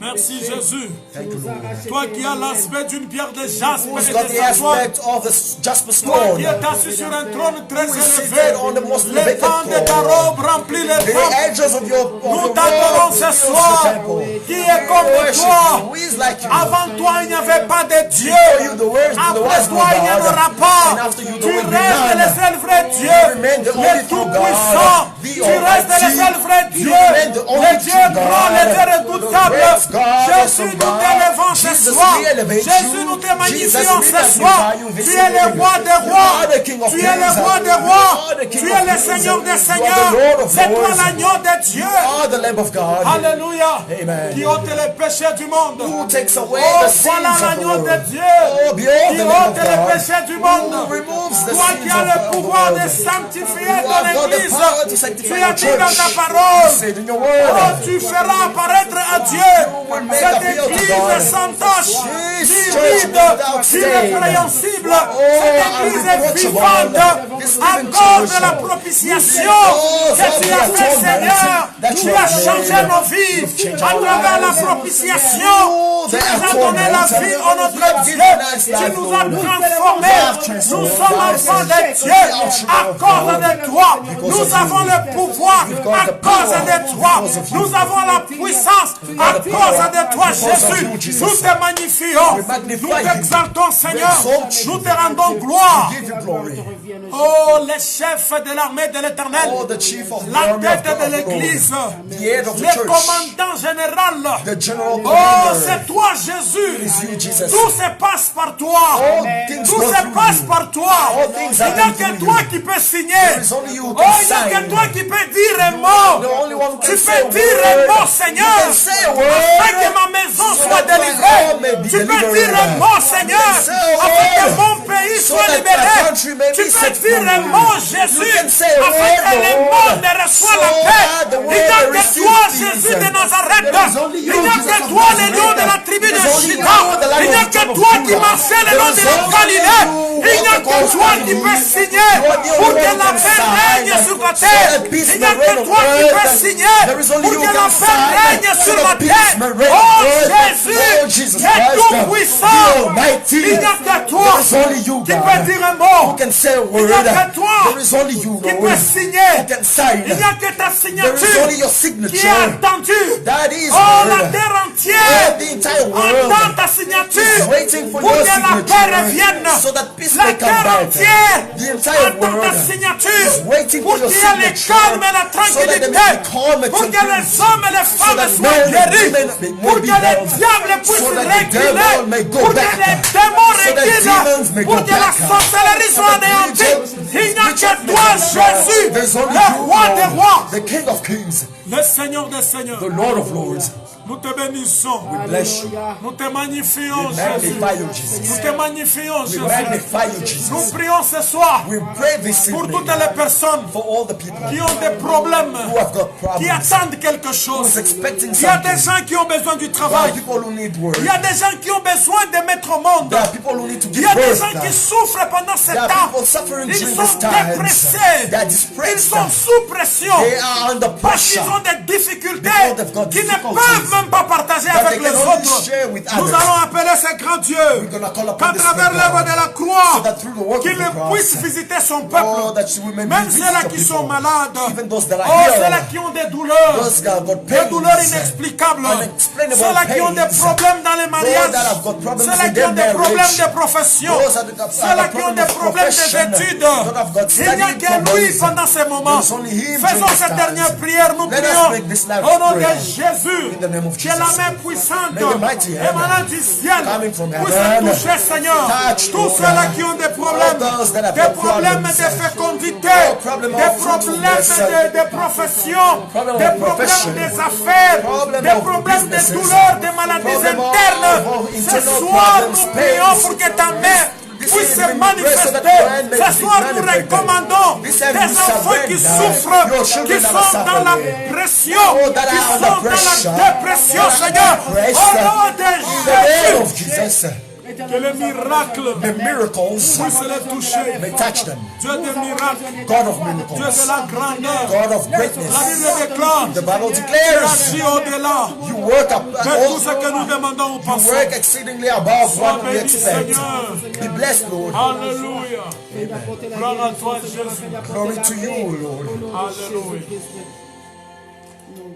Merci Jésus. Thank you, Lord. Toi qui as l'aspect d'une pierre de jaspe Who's et got de the sardoine. aspect of the jasper Toi stone? qui es assis sur un trône très Who is seated élevé. on the most Les elevated pans de ta throne? robe remplit le The temple. edges of your Nous robe t'adorons ce fills soir. the temple. Qui est comme Worship toi? you. Who is like you? Avant toi, il n'y avait pas de Dieu. Before you, the words, the Après wise toi, il n'y en God. aura pas. And after you, Tu there will be restes none. le seul vrai You Dieu, remain the le only true God, Tout-Puissant. the Tu restes le Almighty. seul vrai You Dieu, remain the only le Dieu true grand, God, le Dieu the redoutable. great God, Jésus, awesome nous God. t'élevons ce Jesus, soir. we elevate Jésus, you. nous te Jesus, magnifions we ce magnify soir. you. Tu es le roi des You rois. are the King of Tu es le kings. roi des You rois. are the King Tu of es le kings. Seigneur des You are the seigneurs. Lord of C'est toi lords. l'agneau de Dieu. You are the Lamb of God. Alléluia. Amen. Qui ôte les péchés du monde. Who takes away Oh, the sins voilà of the l'agneau de world. Dieu. Oh, behold Qui the Lamb ôte of les God. péchés du monde. Who removes the Toi sins qui as of le the pouvoir de world. sanctifier You ton have got the église. power to Tu sanctify as your dit dans ta church. parole. You said in your Oh, word. tu feras apparaître à Dieu will make cette appeal to église God. sans tache, This ni church vide, without stain. irrépréhensible. Oh, Cette église est unreproachable. vivante This à living cause de church. la propitiation Oh, que tu as the fait, atonement Seigneur. that Tu you as have changé made. nos vies You've changed à our travers la lives. propitiation. Oh, Tu the nous as donné la atonement. vie en notre You have Dieu. given us Tu life, nous as Lord. transformés. You have Nous transformed sommes us. enfants de Dieu à cause de toi. Nous avons le pouvoir à cause de toi. Nous avons la puissance à cause de toi, Jésus. Nous te magnifions. Nous t'exaltons, Seigneur. Nous te rendons gloire. Give you glory. Oh, les chefs de l'armée de l'Éternel, Oh, the chief of the la army of tête de God, l'Église, the head of the le church, commandant général. the general Oh, commander. c'est toi, Jésus. It's you, Jesus. Tout se passe par toi. All things Tout go se through passe you. par toi. All things Il n'y a happen que through toi you. qui peux signer. There is only you who Oh, can il n'y a que sign. toi qui peux dire un mot. The only one who Tu can say a peux dire un word. mot, Seigneur, You can say a afin word. que ma maison So soit that my délivrée. home may be Tu peux delivered. dire un mot, Seigneur, You can say a afin que word. mon pays So soit that my libéré. country may Tu be peux set dire free. un mot, Jésus, You can say a afin word, que le Lord. monde reçoit la paix. Il n'y a que toi, Jésus de Nazareth. Il n'y a que toi, le lion de la tribu de Juda. Il n'y a que toi qui marchais le long de la Galilée. Il n'y a que toi qui peux signer pour que la paix règne sur la terre. Il n'y a que toi qui peux signer pour que la paix règne sur la terre. Oh Jésus, tu es tout puissant. Il n'y a que toi qui peux dire un mot. Il n'y a que toi qui peux signer. Il n'y a que ta signature qui est attendue. Oh, la terre entière attend ta signature pour que la paix revienne. La terre entière attend ta signature pour qu'il y ait le calme et la tranquillité. Pour que les hommes et les femmes soient guéris. Pour que les diables puissent reculer. Pour que les démons reculent. Pour que la sorcellerie soit anéantie. Il n'y a que toi, Jésus, le roi des rois, the King of Kings, le Seigneur des seigneurs. the Lord of Lords. Nous te bénissons. We bless you. Nous te magnifions, We Jésus. magnify you, Jesus. Nous te magnifions, We Jésus. magnify you, Nous Jesus. prions ce soir We pray this pour evening toutes les personnes for all the people qui ont des problèmes, who have got qui problems, attendent quelque who's chose. expecting Il y a des something. gens qui ont besoin du There are travail. people who need work. Il y a des gens qui ont besoin de mettre au monde. There are people who need to Il give y a des birth gens qui now. souffrent pendant ce There are temps. people suffering Ils during sont this time. dépressés. They are Ils depressed. sont sous pression. They are under Parce qu'ils pressure. ont des difficultés Because they've got qu'ils ne difficulties peuvent même pas partager that avec they les can only autres. share with Nous others. allons appeler ce grand Dieu We're gonna call upon qu'à this travers great l'œuvre God, de la croix, so that through the work qu'il of the cross, puisse visiter son oh, peuple. that we may Même visit ceux-là the qui sont people, malades. even those that are Oh, healed, ceux-là qui ont des douleurs. those that have got Des pains, douleurs inexplicables. unexplainable Ceux-là qui ont des pains, problèmes dans les those mariages. that have got problems Ceux-là in qui ont their des problèmes marriage, de profession. those that have Ceux-là qui ont des problèmes d'études. that have got Il n'y a studied que lui problems. pendant ces moments. There's only him Faisons during cette this dernière time. prière. Nous Let us prions make this last au nom de prayer. Jésus. In the name of Que la Jesus. main puissante May the mighty hand émanant du ciel coming from puisse heaven toucher, Seigneur, touch, tous Lord, ceux-là qui ont des problèmes, all those that have des got problèmes problems, de fécondité, problem des of problèmes fruitfulness, de profession, problem des of problèmes profession, des affaires, problem des of problèmes de businesses, douleurs, des maladies problem of internes. Ce internal soir, problems, nous prions pains. pour que ta main This puisse evening se we pray so manifester. that your hand may Ce be soir, nous manifested. recommandons This des evening we enfants qui surrender. souffrent, Your qui children that sont are dans la suffering. pression, Oh, that qui are sont under dans pressure. la dépression, That are Seigneur. depressed. Au nom de In the name of Jésus, Jesus, que le miracle the miracles puisse les toucher. may touch them. Dieu des miracles, God of Dieu de miracles, la grandeur. God of La greatness. Bible déclare, The Bible tu declares agis au-delà you work up de tout ce que nous demandons ou you pensons. work exceedingly above Sois what we béni, expect. Seigneur. Be blessed, Lord. Alléluia. Gloire à toi, Jésus. Glory to you, Lord. Alléluia.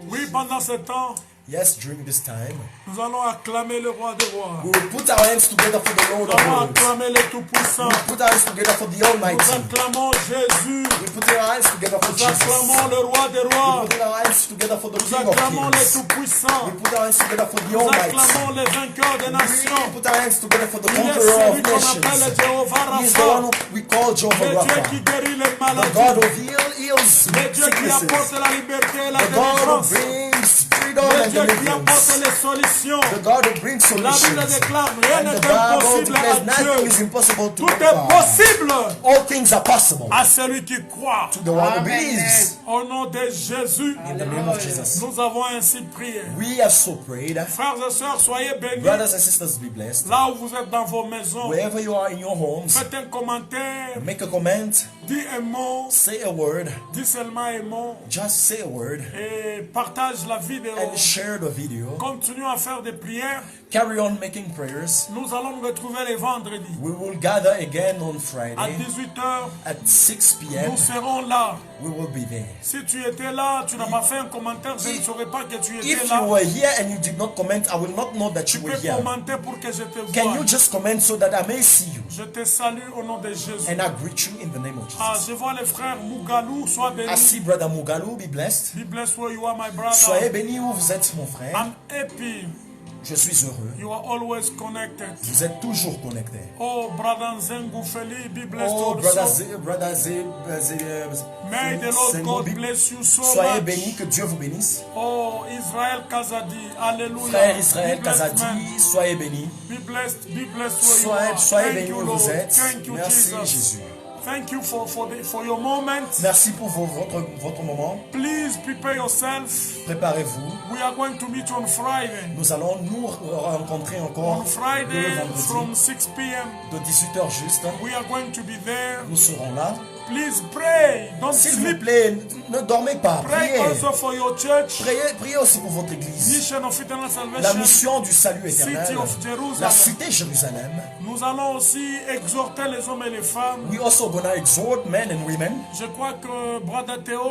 Oui, pendant ce temps, Yes, during this time, nous allons acclamer le roi des rois. we will put our hands together for the Lord Nous of allons Lords. acclamer le Tout-Puissant. Put our hands together for the Nous Almighty. acclamons Jésus. We put our hands together for Nous Jesus. acclamons le roi des rois. We put our hands together for the Nous King of acclamons le Kings. Tout-Puissant. We put our hands together for the Nous Almighty. acclamons les vainqueurs des nations. We put our hands together for the Il est conqueror celui of qu'on appelle nations. Jéhovah He is the one Rapha. who we call Le Jehovah Dieu qui Rapha. guérit les The maladies. God who heals Le Dieu qui apporte sicknesses. la liberté et la The God who délivrance. brings freedom Le and Dieu qui deliverance. apporte les solutions. The God who brings La Bible solutions. déclare, rien And n'est the Bible impossible declares à nothing is Dieu. impossible to Tout est God. possible All things are possible à celui qui croit. to the one who believes. Au nom de Jésus, In the name of Jesus. nous avons ainsi prié. We have so prayed. Frères et sœurs, soyez bénis. Brothers and sisters, be blessed. Là où vous êtes dans vos maisons, Wherever you are in your homes, faites un commentaire, make a comment, dis un mot, say a word, dis seulement un mot just say a word, et partage la vidéo. and share the video. Continuons à faire des prières. Carry on making prayers. Nous allons nous retrouver les vendredis We will gather again on à Friday 18h. at 6 p.m. Nous serons là. We will be there. Si tu étais là, tu n'as pas fait un commentaire, je ne saurais pas que tu étais If là. you were here and you did not comment, I will not know that Tu you peux were here. commenter pour que je te Can voie. you just comment so that I may see you? Je te salue au nom de Jésus. And I greet you in the name of Ah, Jesus. je vois le frère Mougalou, sois I béni. see Brother Mugalu, be blessed. Be blessed where you are, my Soyez brother. bénis où vous êtes, mon frère. I'm happy. Je suis heureux. You are always connected. Vous êtes toujours connectés. Oh, brother Nzengu Feli, be blessed Oh, brother also. May the Lord God bless you so Soyez much. bénis, que Dieu vous bénisse. Oh, Israël Kazadi, alléluia. Frère Israël Be blessed, man. Kazadi, soyez bénis. Be blessed where you are. Soyez Thank bénis you, où Lord. vous êtes. Thank you, Merci Jesus. Jésus. Thank you for your moment. Merci pour votre moment. Please prepare yourself. Préparez-vous. We are going to meet on Friday. Nous allons nous rencontrer encore On Friday le vendredi from 6 p.m. de 18h juste. We are going to be there. Nous serons là. Please pray. Don't S'il vous sleep. plaît, ne dormez pas. Pray Priez. also for your church. Priez aussi pour votre église. Mission of Eternal La Salvation. mission du salut éternel. City of La Jerusalem. cité Jérusalem. Nous allons aussi exhorter les hommes et les femmes. We also gonna exhort men and women. Je crois que Brother Théo,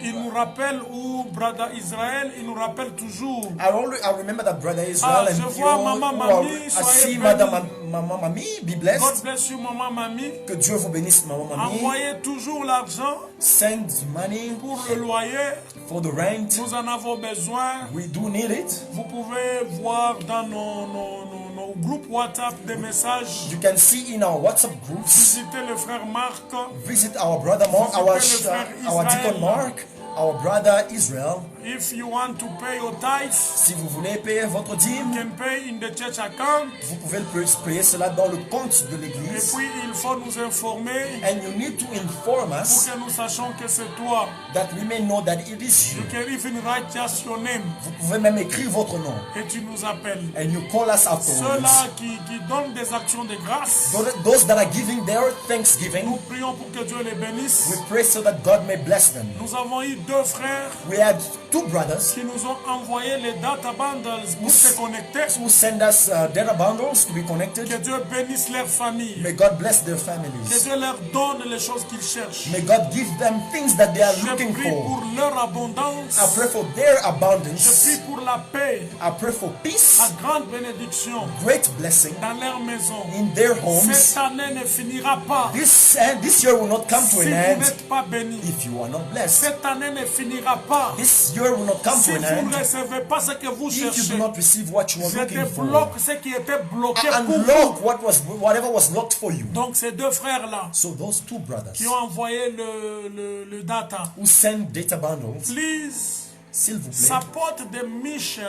il nous rappelle, ou Brother Israël, il nous rappelle toujours. I remember that brother Israel and je vois Maman Mami, I soyez see bénis. Maman Mami, be blessed. God bless you, Maman Mami. Que Dieu vous bénisse, Maman Mami. Envoyez toujours l'argent Send money pour le loyer. for the rent. Nous en avons besoin. We do need it. Vous pouvez voir dans nos groupes WhatsApp des messages. You can see in our WhatsApp groups. Visitez le frère Marc. Visit our brother Mark, our deacon Mark, our brother Israel. If you want to pay your tithes, Si vous voulez payer votre you dîme, can pay in the church account. vous pouvez payer cela dans le compte de Et l'église. puis il faut nous informer And you need to inform pour us que nous sachions que c'est toi. that we may know that it is You you. can even write just your name Vous pouvez même écrire votre nom. et tu nous appelles. And you call us afterwards. Ceux-là qui donnent des actions de grâce, Those that are giving their thanksgiving, nous prions pour que Dieu les bénisse. we pray so that God may bless them. Nous avons eu deux frères We had two brothers qui nous ont envoyé les data bundles pour se connecter. who send us data bundles to be connected. Que Dieu bénisse leur famille. May God bless their Que families. Dieu leur donne les choses qu'ils cherchent. May God give them things that they are Je looking prie for. pour leur abondance. I pray for their Je abundance. prie pour la paix, I pray for peace, la grande bénédiction great blessing dans leur maison. in their homes. Cette année ne finira pas This year will not come si to vous an end n'êtes pas béni. if you are not blessed. Cette année ne finira pas This year will not come si to an vous ne end recevez pas ce que vous if you cherchez. do not receive what you are Je looking for. débloque ce qui était bloqué pour vous. Unlock whatever was locked for you. Donc ces deux frères-là So those two brothers qui ont envoyé le data, who send data bundles, please s'il vous plaît, support the mission.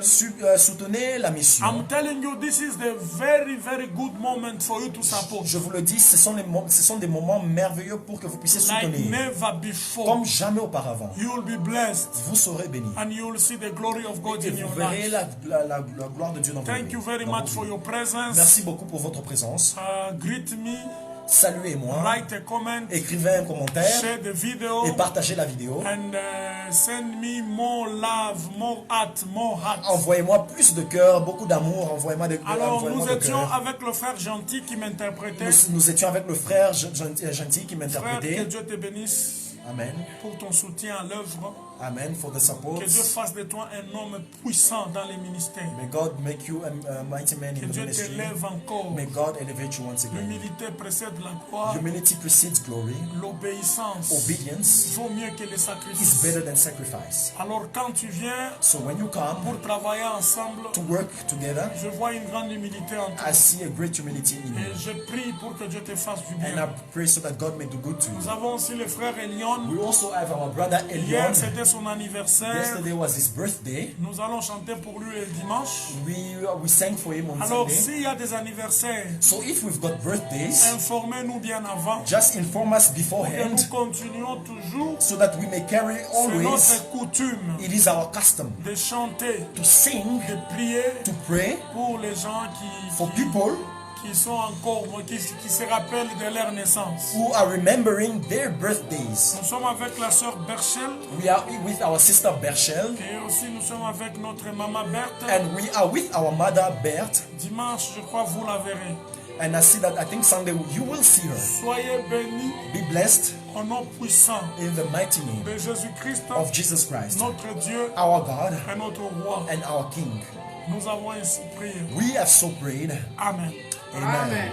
soutenez la mission. I'm telling you, this is the very, very good moment for you to support. Je vous le dis, ce sont des moments merveilleux pour que vous puissiez Like soutenir. never before. Comme jamais auparavant. You will be blessed Vous serez bénis. and you will see the glory of God Et in vous your verrez life. la gloire de Dieu dans vos Thank vies. you very Dans much vos for vies. your presence. Merci beaucoup pour votre présence. Greet me, Saluez-moi. write a comment, Écrivez un commentaire share the video, et partagez la vidéo. and send me more love, more heart, more heart. Envoyez-moi plus de cœur, beaucoup d'amour. Envoyez-moi Alors, envoyez-moi nous de étions cœur. avec le frère gentil qui m'interprétait. Nous étions avec le frère gentil qui Frère, que m'interprétait. Dieu te bénisse Amen. pour ton soutien à l'œuvre. Amen for the support. Que Dieu fasse de toi un homme puissant dans les ministères. May God make you a mighty man Que in the Dieu ministry. t'élève encore. May God elevate you once again. L'humilité précède la gloire. Humility precedes glory. L'obéissance Obedience vaut mieux que les is sacrifices. better than sacrifice. Alors quand tu viens So when you come pour travailler ensemble, to work together, je vois une grande humilité en toi. I see a great humility in Et you. je prie pour que Dieu te fasse du And I bien. pray so that God may do good to Nous you. avons aussi le frère Elion. We also have our brother Elion. Hier, c'était son anniversaire. Yesterday was his birthday. Nous allons chanter pour lui le dimanche. We sang for him on Alors, Sunday. s'il y a des anniversaires, So if we've got birthdays, informez-nous bien avant. just inform us Et beforehand nous continuons toujours. so that we may carry C'est always. notre coutume It is our custom de chanter, to sing, de prier to pray pour les gens for people qui sont encore, qui se rappellent de leur naissance. who are remembering their birthdays. Nous sommes avec la sœur Berchel We are with our sister Berchel, et aussi nous sommes avec notre maman Berthe. and we are with our mother Berthe. Dimanche, je crois, vous la verrez. And I think Sunday you will see her. Soyez bénis Be blessed au nom puissant in the mighty name de Jésus-Christ, of Jesus Christ, notre Dieu our God et notre roi. and our King. Nous avons ainsi prié. We have so prayed. Amen. Amen.